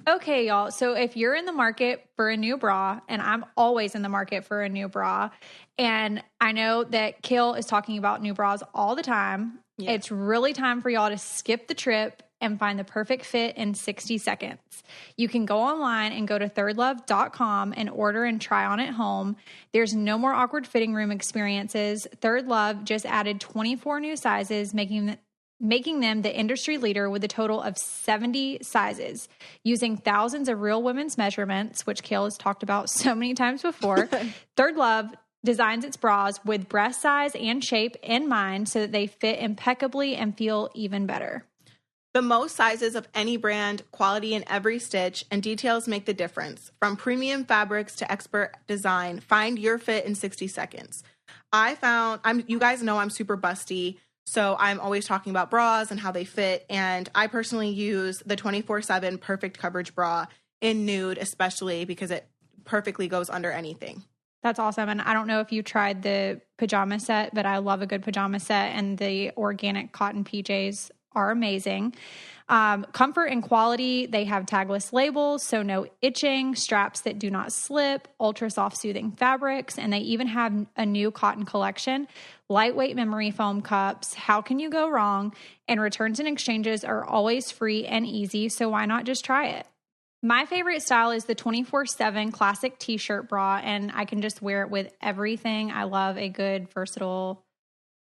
okay, y'all. So if you're in the market for a new bra, and I'm always in the market for a new bra, and I know that Kail is talking about new bras all the time. Yeah. It's really time for y'all to skip the trip and find the perfect fit in 60 seconds. You can go online and go to thirdlove.com and order and try on at home. There's no more awkward fitting room experiences. ThirdLove just added 24 new sizes, making them the industry leader with a total of 70 sizes. Using thousands of real women's measurements, which Kail has talked about so many times before, ThirdLove designs its bras with breast size and shape in mind so that they fit impeccably and feel even better. The most sizes of any brand, quality in every stitch, and details make the difference. From premium fabrics to expert design, find your fit in 60 seconds. You guys know I'm super busty, so I'm always talking about bras and how they fit, and I personally use the 24/7 perfect coverage bra in nude, especially because it perfectly goes under anything. That's awesome. And I don't know if you tried the pajama set, but I love a good pajama set, and the organic cotton PJs are amazing. Comfort and quality, they have tagless labels, so no itching, straps that do not slip, ultra soft soothing fabrics, and they even have a new cotton collection, lightweight memory foam cups. How can you go wrong? And returns and exchanges are always free and easy, so why not just try it? My favorite style is the 24/7 classic t-shirt bra, and I can just wear it with everything. I love a good versatile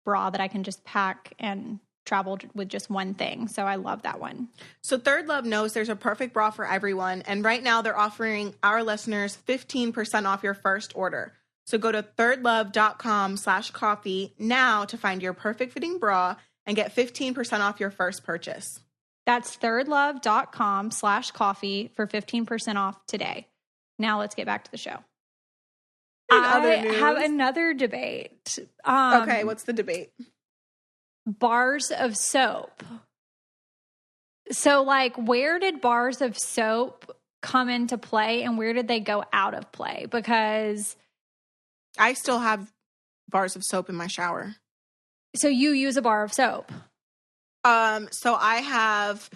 bra that I can just pack and travel with just one thing. So I love that one. So ThirdLove knows there's a perfect bra for everyone. And right now they're offering our listeners 15% off your first order. So go to thirdlove.com/coffee now to find your perfect fitting bra and get 15% off your first purchase. That's thirdlove.com/coffee for 15% off today. Now let's get back to the show. I have another debate. Okay, what's the debate? Bars of soap. So, like, where did bars of soap come into play and where did they go out of play? Because I still have bars of soap in my shower. So you use a bar of soap? So I have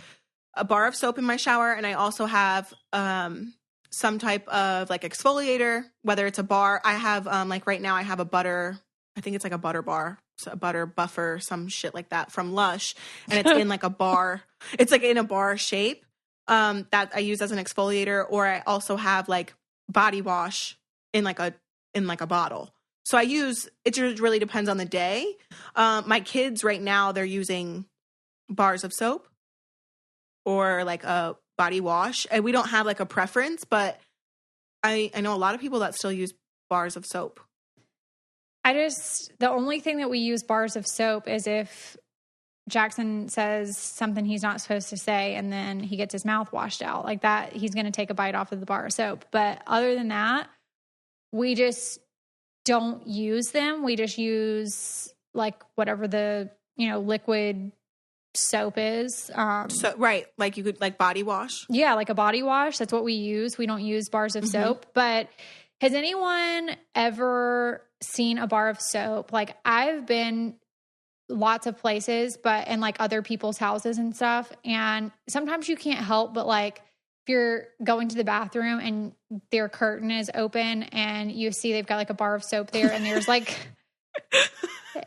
a bar of soap in my shower, and I also have some type of like exfoliator, whether it's a bar. I have like right now I have a butter, I think it's like a butter bar. So a butter buffer, some shit like that from Lush, and it's in like a bar. It's like in a bar shape that I use as an exfoliator, or I also have like body wash in like a bottle. So I use it. Just really depends on the day. My kids right now, they're using bars of soap or like a body wash, and we don't have like a preference, but I know a lot of people that still use bars of soap. The only thing that we use bars of soap is if Jackson says something he's not supposed to say, and then he gets his mouth washed out like that, he's going to take a bite off of the bar of soap. But other than that, we just don't use them. We just use like whatever the, liquid soap is. So, right. Like you could like body wash. Yeah. Like a body wash. That's what we use. We don't use bars of soap. But has anyone ever seen a bar of soap? Like I've been lots of places, but in like other people's houses and stuff. And sometimes you can't help but like, if you're going to the bathroom and their curtain is open and you see they've got like a bar of soap there and there's like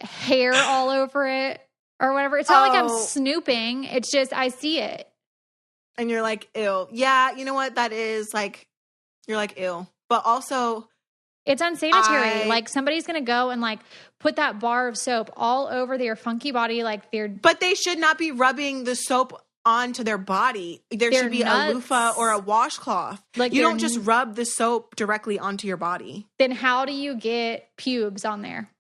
hair all over it or whatever. It's not like I'm snooping. It's just, I see it. And you're like, ew. Yeah. You know what? That is like, you're like, ew. But also, it's unsanitary. Like somebody's going to go and like put that bar of soap all over their funky body. Like but they should not be rubbing the soap onto their body. There should be a loofah or a washcloth. Like you don't just rub the soap directly onto your body. Then how do you get pubes on there?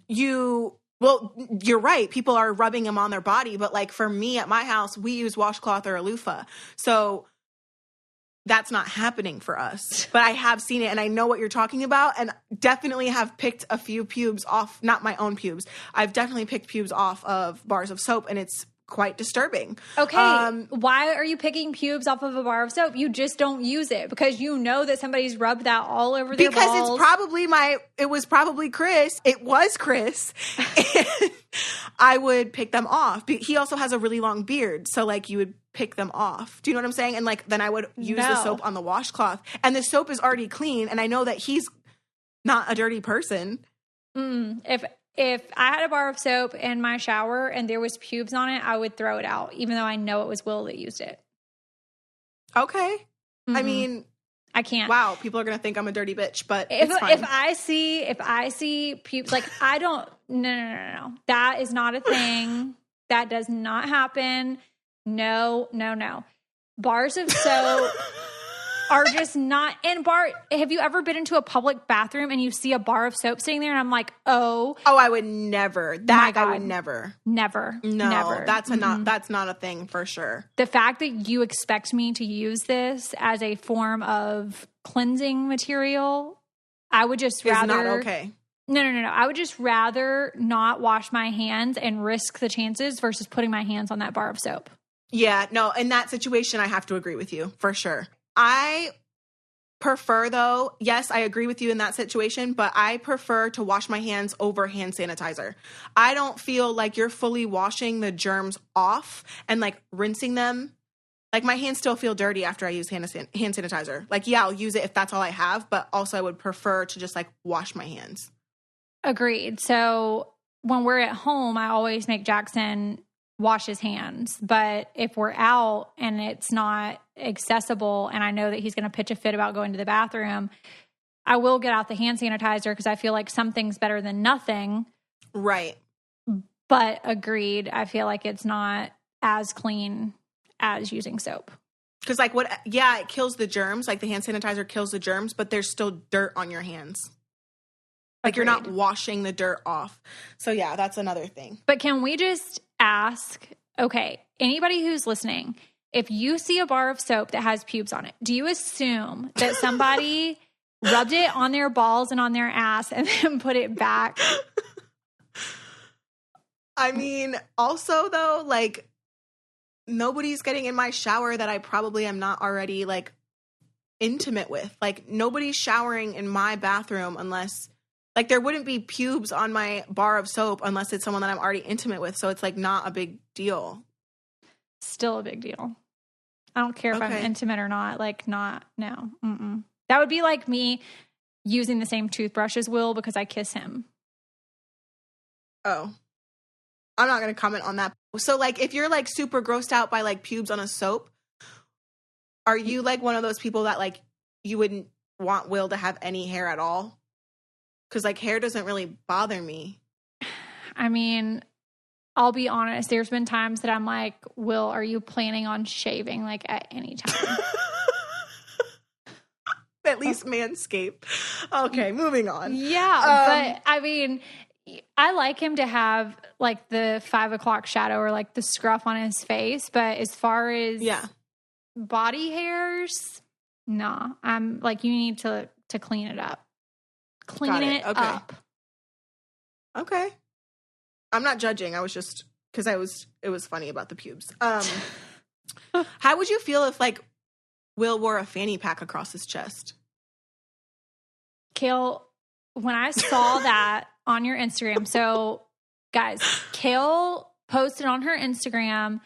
Well, you're right. People are rubbing them on their body. But like for me at my house, we use washcloth or a loofah. So that's not happening for us, but I have seen it and I know what you're talking about and definitely have picked a few pubes off, not my own pubes. I've definitely picked pubes off of bars of soap and it's quite disturbing. Okay. Why are you picking pubes off of a bar of soap? You just don't use it because you know that somebody's rubbed that all over their balls. Because it was probably Chris. It was Chris. And I would pick them off. He also has a really long beard. So like you would pick them off. Do you know what I'm saying? And like, then I would use the soap on the washcloth and the soap is already clean. And I know that he's not a dirty person. If I had a bar of soap in my shower and there was pubes on it, I would throw it out, even though I know it was Will that used it. Okay. I mean, I can't. Wow, people are going to think I'm a dirty bitch, but if it's fine. If I see pubes, like I don't, no. That is not a thing. That does not happen. No. Bars of soap are just not have you ever been into a public bathroom and you see a bar of soap sitting there and I'm like, oh, I would never. I would never. Never. No, never. That's not a thing for sure. The fact that you expect me to use this as a form of cleansing material, I would just rather. Is not okay. No. I would just rather not wash my hands and risk the chances versus putting my hands on that bar of soap. Yeah, no, in that situation, I have to agree with you for sure. I prefer though, yes, I agree with you in that situation, but I prefer to wash my hands over hand sanitizer. I don't feel like you're fully washing the germs off and like rinsing them. Like my hands still feel dirty after I use hand sanitizer. Like, yeah, I'll use it if that's all I have, but also I would prefer to just like wash my hands. Agreed. So when we're at home, I always make Jackson wash his hands. But if we're out and it's not accessible and I know that he's going to pitch a fit about going to the bathroom, I will get out the hand sanitizer because I feel like something's better than nothing. Right. But agreed, I feel like it's not as clean as using soap. Because like it kills the germs. Like the hand sanitizer kills the germs, but there's still dirt on your hands. Like you're not washing the dirt off. So yeah, that's another thing. But can we just ask, okay, anybody who's listening, if you see a bar of soap that has pubes on it, do you assume that somebody rubbed it on their balls and on their ass and then put it back? I mean, also though, like nobody's getting in my shower that I probably am not already like intimate with. Like nobody's showering in my bathroom unless like there wouldn't be pubes on my bar of soap unless it's someone that I'm already intimate with. So it's like not a big deal. Still a big deal. I don't care if I'm intimate or not. Like no. That would be like me using the same toothbrush as Will because I kiss him. Oh, I'm not going to comment on that. So like if you're like super grossed out by like pubes on a soap, are you like one of those people that like you wouldn't want Will to have any hair at all? Because, like, hair doesn't really bother me. I mean, I'll be honest. There's been times that I'm like, Will, are you planning on shaving, like, at any time? At least manscape. Okay, moving on. Yeah, but, I mean, I like him to have like the 5 o'clock shadow or like the scruff on his face. But as far as body hairs, nah, I'm like, you need to clean it up. Clean it up. Okay. I'm not judging. I was just, because it was funny about the pubes. How would you feel if like Will wore a fanny pack across his chest? Kail, when I saw that on your Instagram, so guys, Kail posted on her Instagram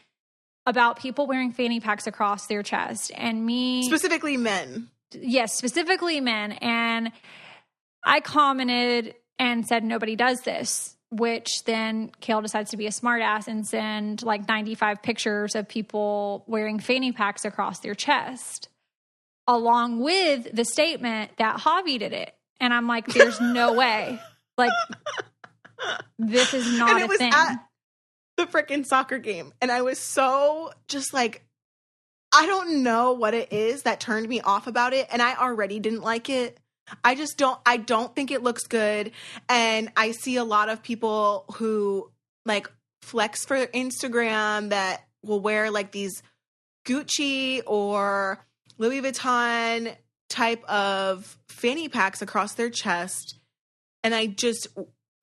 about people wearing fanny packs across their chest, and me. Specifically men. Yes, specifically men. And I commented and said, nobody does this, which then Kail decides to be a smartass and send like 95 pictures of people wearing fanny packs across their chest, along with the statement that Javi did it. And I'm like, there's no way. Like, this is not a thing. At the freaking soccer game. And I was so just like, I don't know what it is that turned me off about it. And I already didn't like it. I don't think it looks good. And I see a lot of people who like flex for Instagram that will wear like these Gucci or Louis Vuitton type of fanny packs across their chest. And I just,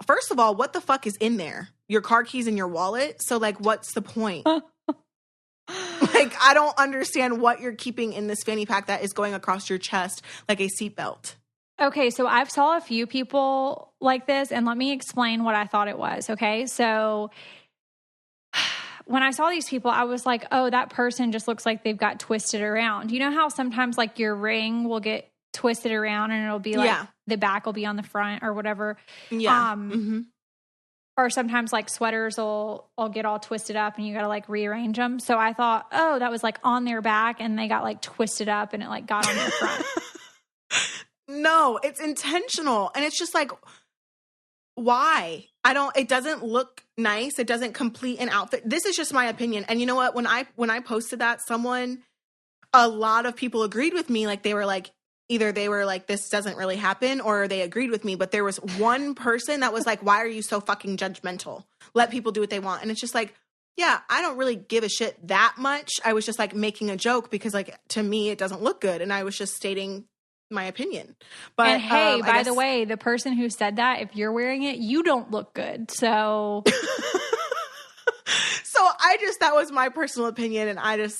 first of all, what the fuck is in there? Your car keys and your wallet? So like, what's the point? Like, I don't understand what you're keeping in this fanny pack that is going across your chest like a seatbelt. Okay, so I've saw a few people like this, and let me explain what I thought it was, okay? So when I saw these people, I was like, oh, that person just looks like they've got twisted around. You know how sometimes like your ring will get twisted around and it'll be like the back will be on the front or whatever? Yeah. Or sometimes like sweaters will get all twisted up and you got to like rearrange them. So I thought, oh, that was like on their back and they got like twisted up and it like got on their front. No, it's intentional. And it's just like, why? It doesn't look nice. It doesn't complete an outfit. This is just my opinion. And you know what? When I posted that, a lot of people agreed with me. Like they were like, either they were like, this doesn't really happen, or they agreed with me. But there was one person that was like, why are you so fucking judgmental? Let people do what they want. And it's just like, yeah, I don't really give a shit that much. I was just like making a joke because like, to me, it doesn't look good. And I was just stating my opinion. But and hey, by the way, the person who said that, if you're wearing it, you don't look good. So that was my personal opinion. And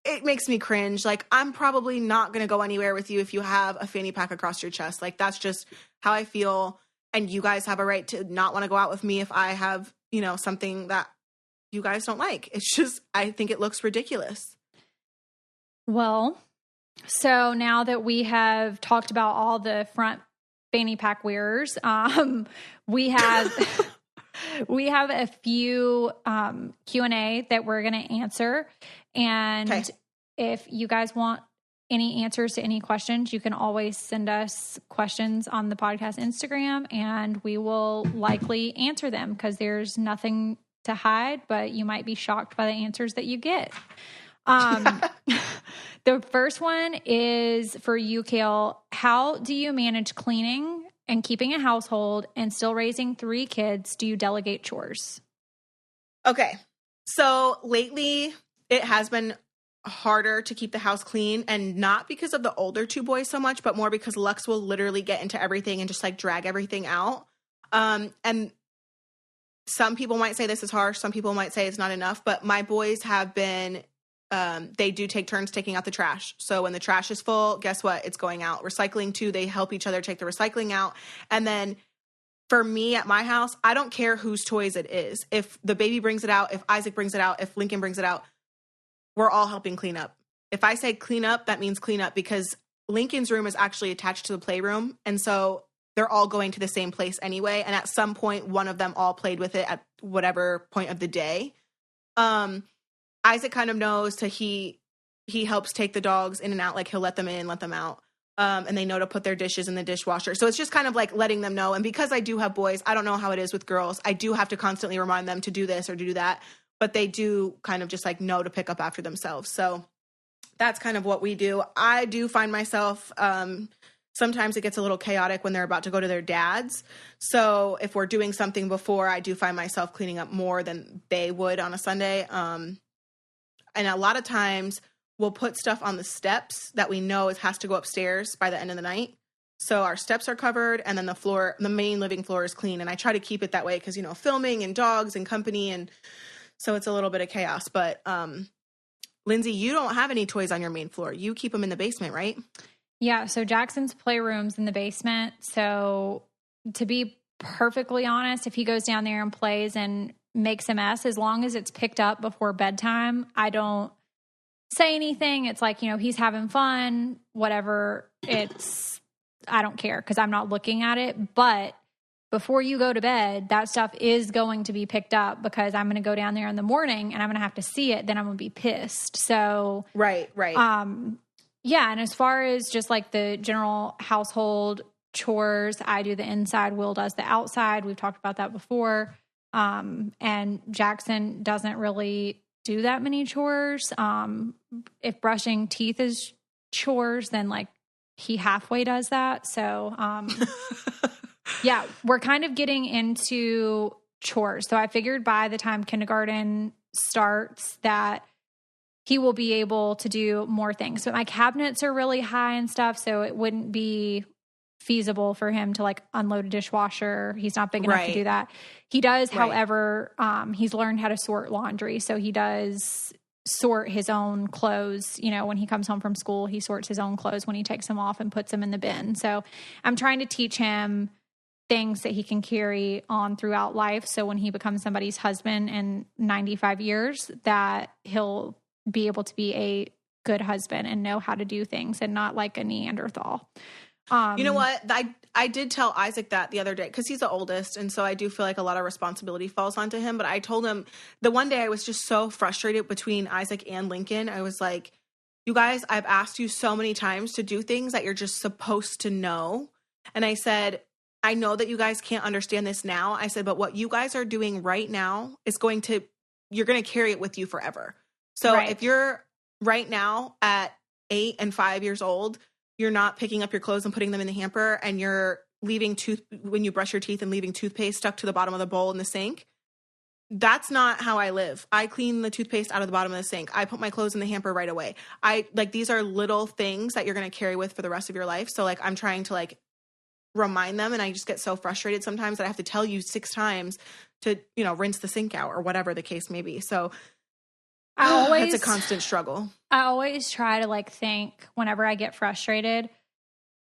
it makes me cringe. Like, I'm probably not going to go anywhere with you if you have a fanny pack across your chest. Like, that's just how I feel. And you guys have a right to not want to go out with me if I have, something that you guys don't like. It's just, I think it looks ridiculous. Well, so now that we have talked about all the front fanny pack wearers, we have we have a few Q&A that we're going to answer. And if you guys want any answers to any questions, you can always send us questions on the podcast Instagram, and we will likely answer them because there's nothing to hide, but you might be shocked by the answers that you get. The first one is for you, Kail. How do you manage cleaning and keeping a household and still raising 3 kids? Do you delegate chores? Okay. So lately it has been harder to keep the house clean, and not because of the older 2 boys so much, but more because Lux will literally get into everything and just like drag everything out. And some people might say this is harsh. Some people might say it's not enough, but my boys have been, they do take turns taking out the trash. So when the trash is full, guess what? It's going out. Recycling too. They help each other take the recycling out. And then for me at my house, I don't care whose toys it is. If the baby brings it out, if Isaac brings it out, if Lincoln brings it out, we're all helping clean up. If I say clean up, that means clean up, because Lincoln's room is actually attached to the playroom. And so they're all going to the same place anyway. And at some point, one of them all played with it at whatever point of the day. Isaac kind of knows he helps take the dogs in and out. Like, he'll let them in, let them out. And they know to put their dishes in the dishwasher. So it's just kind of like letting them know. And because I do have boys, I don't know how it is with girls. I do have to constantly remind them to do this or to do that. But they do kind of just like know to pick up after themselves. So that's kind of what we do. I do find myself sometimes it gets a little chaotic when they're about to go to their dad's. So if we're doing something before, I do find myself cleaning up more than they would on a Sunday. And a lot of times we'll put stuff on the steps that we know has to go upstairs by the end of the night. So our steps are covered, and then the main living floor is clean. And I try to keep it that way because, filming and dogs and company. And so it's a little bit of chaos. But Lindsie, you don't have any toys on your main floor. You keep them in the basement, right? Yeah, so Jackson's playroom's in the basement. So to be perfectly honest, if he goes down there and plays and makes a mess, as long as it's picked up before bedtime, I don't say anything. It's like, he's having fun, whatever. I don't care because I'm not looking at it. But before you go to bed, that stuff is going to be picked up because I'm going to go down there in the morning and I'm going to have to see it. Then I'm going to be pissed. So, right. Yeah, and as far as just like the general household chores, I do the inside, Will does the outside. We've talked about that before. And Jackson doesn't really do that many chores. If brushing teeth is chores, then like he halfway does that. So, yeah, we're kind of getting into chores. So I figured by the time kindergarten starts that he will be able to do more things. But my cabinets are really high and stuff, so it wouldn't be feasible for him to like unload a dishwasher. He's not big enough to do that. He does, however, he's learned how to sort laundry. So he does sort his own clothes. When he comes home from school, he sorts his own clothes when he takes them off and puts them in the bin. So I'm trying to teach him things that he can carry on throughout life. So when he becomes somebody's husband in 95 years, that he'll be able to be a good husband and know how to do things and not like a Neanderthal. You know what? I did tell Isaac that the other day because he's the oldest. And so I do feel like a lot of responsibility falls onto him. But I told him the one day I was just so frustrated between Isaac and Lincoln. I was like, you guys, I've asked you so many times to do things that you're just supposed to know. And I said, I know that you guys can't understand this now. I said, but what you guys are doing right now is you're going to carry it with you forever. So if you're right now at 8 and 5 years old, you're not picking up your clothes and putting them in the hamper, and you're leaving when you brush your teeth and leaving toothpaste stuck to the bottom of the bowl in the sink. That's not how I live. I clean the toothpaste out of the bottom of the sink. I put my clothes in the hamper right away. These are little things that you're going to carry with for the rest of your life. So like, I'm trying to like remind them, and I just get so frustrated sometimes that I have to tell you 6 times to, rinse the sink out or whatever the case may be. So it's a constant struggle. I always try to like think whenever I get frustrated,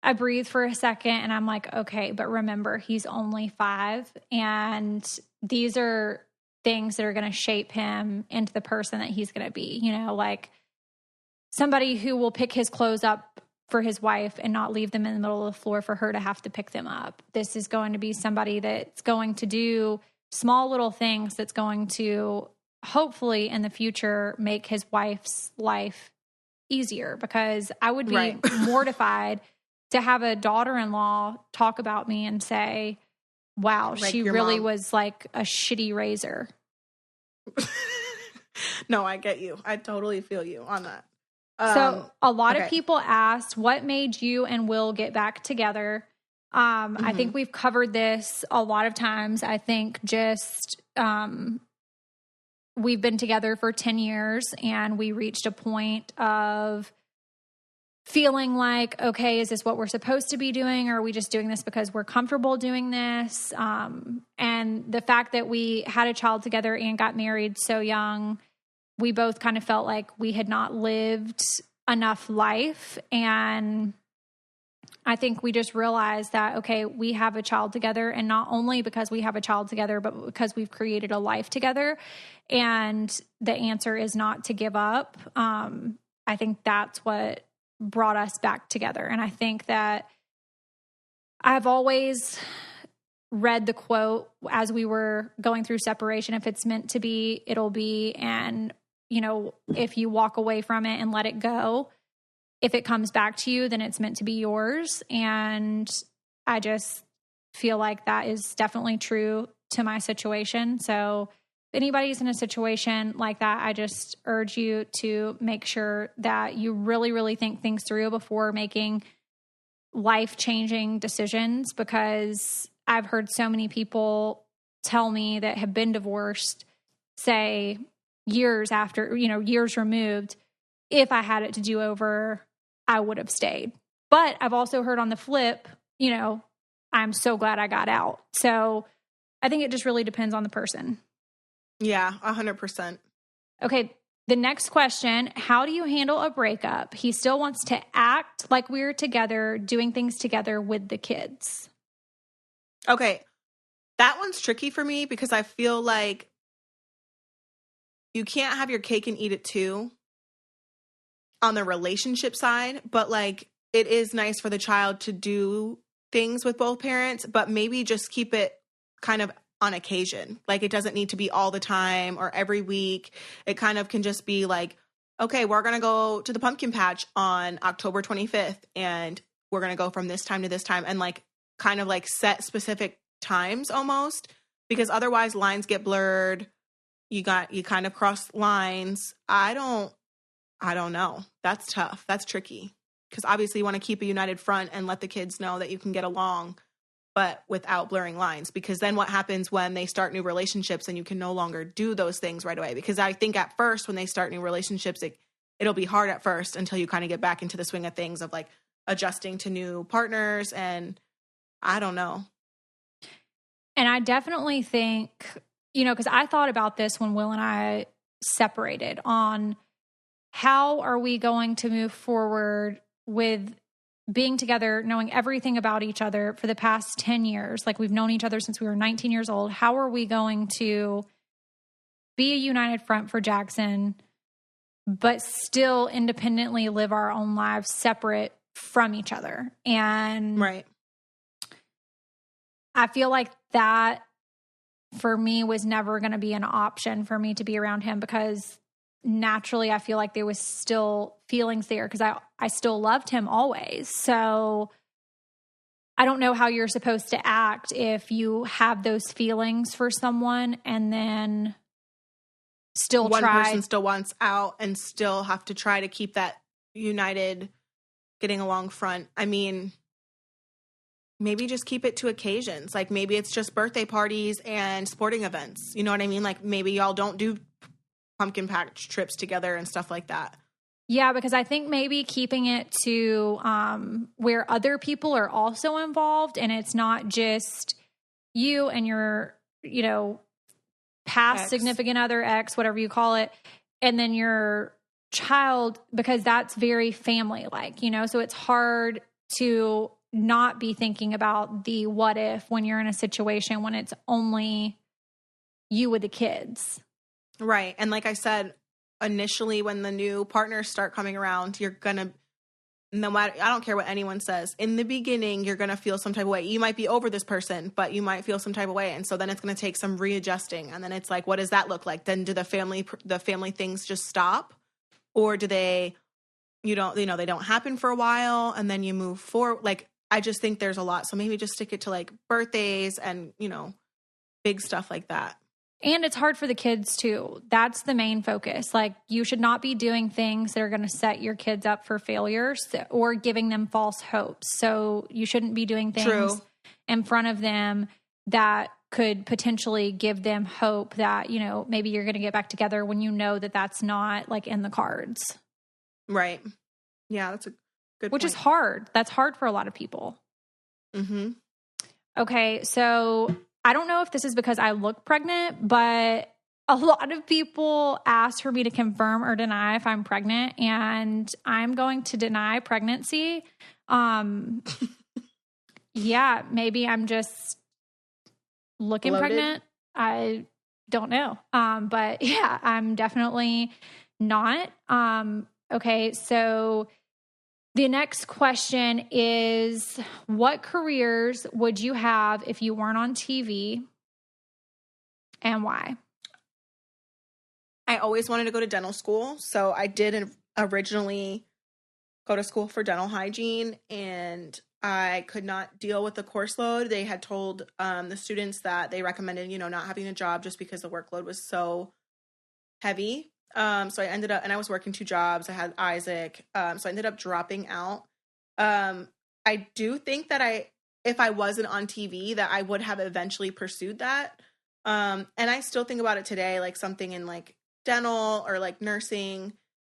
I breathe for a second and I'm like, okay, but remember, he's only 5 and these are things that are going to shape him into the person that he's going to be, like somebody who will pick his clothes up for his wife and not leave them in the middle of the floor for her to have to pick them up. This is going to be somebody that's going to do small little things that's going to hopefully in the future make his wife's life easier, because I would be mortified to have a daughter-in-law talk about me and say, wow, like she really was like a shitty razor. No, I get you. I totally feel you on that. So a lot of people asked, what made you and Will get back together? I think we've covered this a lot of times. I think just we've been together for 10 years and we reached a point of feeling like, okay, is this what we're supposed to be doing? Or are we just doing this because we're comfortable doing this? And the fact that we had a child together and got married so young, we both kind of felt like we had not lived enough life. And I think we just realized that, okay, we have a child together, and not only because we have a child together, but because we've created a life together. And the answer is not to give up. I think that's what brought us back together. And I think that I've always read the quote as we were going through separation, if it's meant to be, it'll be. And, if you walk away from it and let it go, if it comes back to you, then it's meant to be yours. And I just feel like that is definitely true to my situation. So if anybody's in a situation like that, I just urge you to make sure that you really, really think things through before making life-changing decisions, because I've heard so many people tell me that have been divorced say years after, years removed, if I had it to do over, I would have stayed. But I've also heard on the flip, I'm so glad I got out. So I think it just really depends on the person. Yeah, 100%. Okay. The next question, how do you handle a breakup? He still wants to act like we're together, doing things together with the kids. Okay. That one's tricky for me because I feel like you can't have your cake and eat it too on the relationship side, but like it is nice for the child to do things with both parents, but maybe just keep it kind of on occasion. Like it doesn't need to be all the time or every week. It kind of can just be like, okay, we're going to go to the pumpkin patch on October 25th and we're going to go from this time to this time, and like kind of like set specific times almost, because otherwise lines get blurred. You kind of cross lines. I don't know. That's tough. That's tricky because obviously you want to keep a united front and let the kids know that you can get along, but without blurring lines, because then what happens when they start new relationships and you can no longer do those things right away? Because I think at first when they start new relationships, it'll be hard at first until you kind of get back into the swing of things of like adjusting to new partners, and I don't know. And I definitely think, because I thought about this when Will and I separated on how are we going to move forward with being together, knowing everything about each other for the past 10 years. Like we've known each other since we were 19 years old. How are we going to be a united front for Jackson, but still independently live our own lives separate from each other? And right. I feel like that for me was never going to be an option for me to be around him, because naturally I feel like there was still feelings there because I still loved him always. So I don't know how you're supposed to act if you have those feelings for someone and then still one person still wants out and still have to try to keep that united, getting along front. I mean, maybe just keep it to occasions. Like maybe it's just birthday parties and sporting events. You know what I mean? Like maybe y'all don't do pumpkin patch trips together and stuff like that. Yeah, because I think maybe keeping it to where other people are also involved and it's not just you and your, past significant other, ex, whatever you call it, and then your child, because that's very family-like, so it's hard to not be thinking about the what if when you're in a situation when it's only you with the kids. Right. And like I said, initially when the new partners start coming around, you're going to, no matter, I don't care what anyone says, in the beginning, you're going to feel some type of way. You might be over this person, but you might feel some type of way. And so then it's going to take some readjusting. And then it's like, what does that look like? Then do the family things just stop? Or do they, they don't happen for a while and then you move forward? Like, I just think there's a lot. So maybe just stick it to like birthdays and, big stuff like that. And it's hard for the kids too. That's the main focus. Like you should not be doing things that are going to set your kids up for failures or giving them false hopes. So you shouldn't be doing things in front of them that could potentially give them hope that, maybe you're going to get back together when that that's not like in the cards. Right. Yeah, that's a good Which point. is hard. That's hard for a lot of people. Mm-hmm. Okay, so I don't know if this is because I look pregnant, but a lot of people ask for me to confirm or deny if I'm pregnant, and I'm going to deny pregnancy. Yeah, maybe I'm just looking bloated. Pregnant. I don't know. But yeah, I'm definitely not. Okay, so the next question is, what careers would you have if you weren't on TV and why? I always wanted to go to dental school. So I did originally go to school for dental hygiene, and I could not deal with the course load. They had told the students that they recommended, not having a job just because the workload was so heavy. So I ended up, and I was working 2 jobs. I had Isaac. So I ended up dropping out. I do think that if I wasn't on TV, that I would have eventually pursued that. And I still think about it today, like something in like dental or like nursing.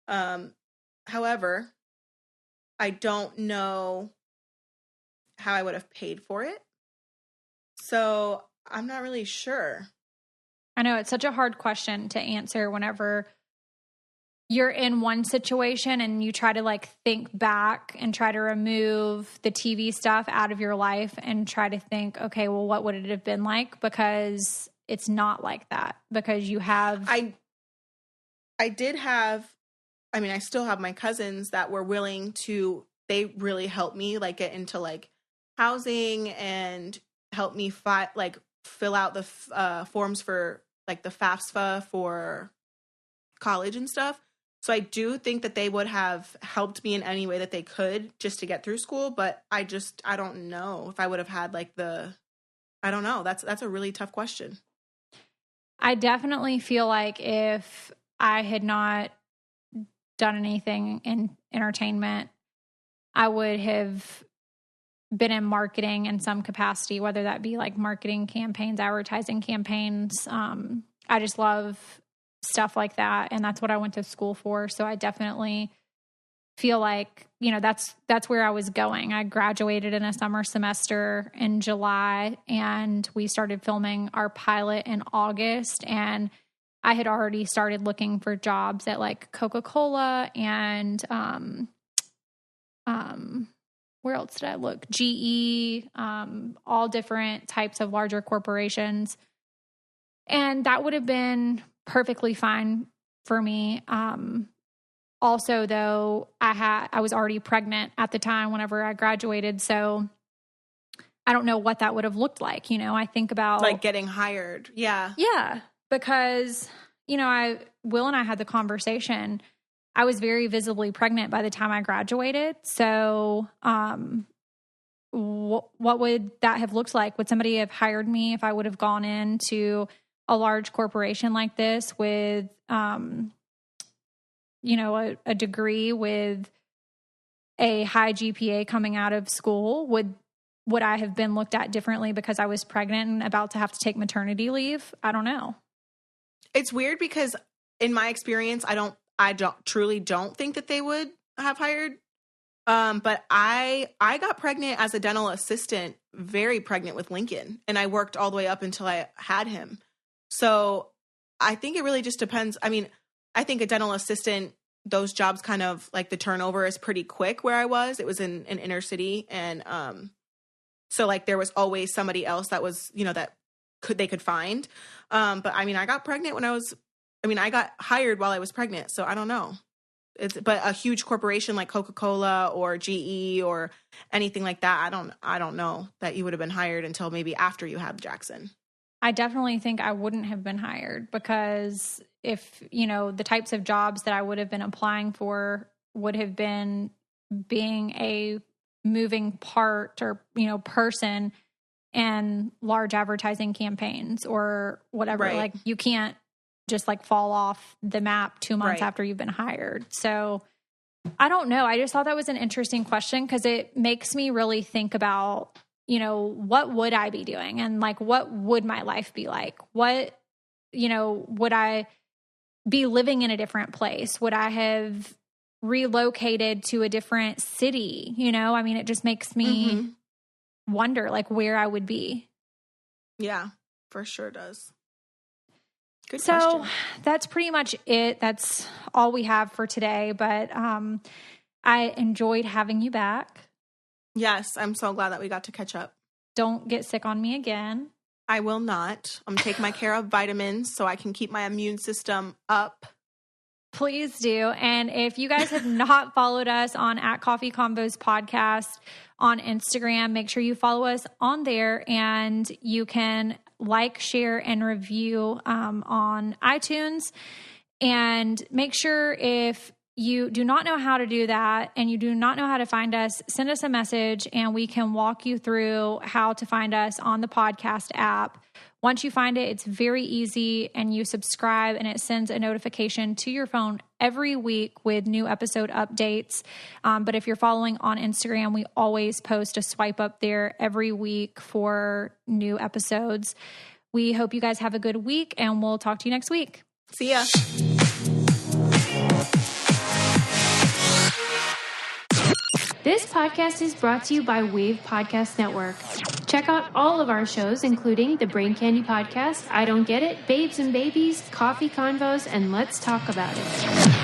However, I don't know how I would have paid for it. So I'm not really sure. I know it's such a hard question to answer whenever you're in one situation and you try to like think back and try to remove the TV stuff out of your life and try to think, okay, well, what would it have been like? Because it's not like that, because you have... I still have my cousins that were willing to, they really helped me like get into like housing and help me fill out the forms for like the FAFSA for college and stuff. So I do think that they would have helped me in any way that they could just to get through school. But I don't know if I would have had like I don't know. That's a really tough question. I definitely feel like if I had not done anything in entertainment, I would have been in marketing in some capacity, whether that be like marketing campaigns, advertising campaigns. I just love stuff like that. And that's what I went to school for. So I definitely feel like, that's where I was going. I graduated in a summer semester in July, and we started filming our pilot in August. And I had already started looking for jobs at like Coca-Cola and, where else did I look? GE, all different types of larger corporations. And that would have been perfectly fine for me. Also, though, I was already pregnant at the time whenever I graduated. So I don't know what that would have looked like. I think about like getting hired. Yeah. Yeah. Because, Will and I had the conversation. I was very visibly pregnant by the time I graduated. So, what would that have looked like? Would somebody have hired me if I would have gone into a large corporation like this with, a degree with a high GPA coming out of school? Would I have been looked at differently because I was pregnant and about to have to take maternity leave? I don't know. It's weird because in my experience, I truly don't think that they would have hired. But I got pregnant as a dental assistant, very pregnant with Lincoln, and I worked all the way up until I had him. So I think it really just depends. I mean, I think a dental assistant, those jobs kind of like the turnover is pretty quick where I was. It was in an inner city. And, so like there was always somebody else that was, that they could find. But I mean, I got pregnant I got hired while I was pregnant. So I don't know. But a huge corporation like Coca-Cola or GE or anything like that, I don't know that you would have been hired until maybe after you had Jackson. I definitely think I wouldn't have been hired because if, the types of jobs that I would have been applying for would have been being a moving part or, person in large advertising campaigns or whatever. Right. Like you can't just like fall off the map 2 months Right. after you've been hired. So I don't know. I just thought that was an interesting question because it makes me really think about, what would I be doing? And like, what would my life be like? What, would I be living in a different place? Would I have relocated to a different city? It just makes me wonder like where I would be. Yeah, for sure does. Good so question. That's pretty much it. That's all we have for today. But I enjoyed having you back. Yes, I'm so glad that we got to catch up. Don't get sick on me again. I will not. I'm taking my care of vitamins so I can keep my immune system up. Please do. And if you guys have not followed us on @CoffeeConvos Podcast on Instagram, make sure you follow us on there, and you can like, share, and review on iTunes. And make sure if you do not know how to do that and you do not know how to find us, send us a message and we can walk you through how to find us on the podcast app. Once you find it, it's very easy, and you subscribe, and it sends a notification to your phone every week with new episode updates. But if you're following on Instagram, we always post a swipe up there every week for new episodes. We hope you guys have a good week, and we'll talk to you next week. See ya. This podcast is brought to you by Wave Podcast Network. Check out all of our shows, including the Brain Candy Podcast, I Don't Get It, Babes and Babies, Coffee Convos, and Let's Talk About It.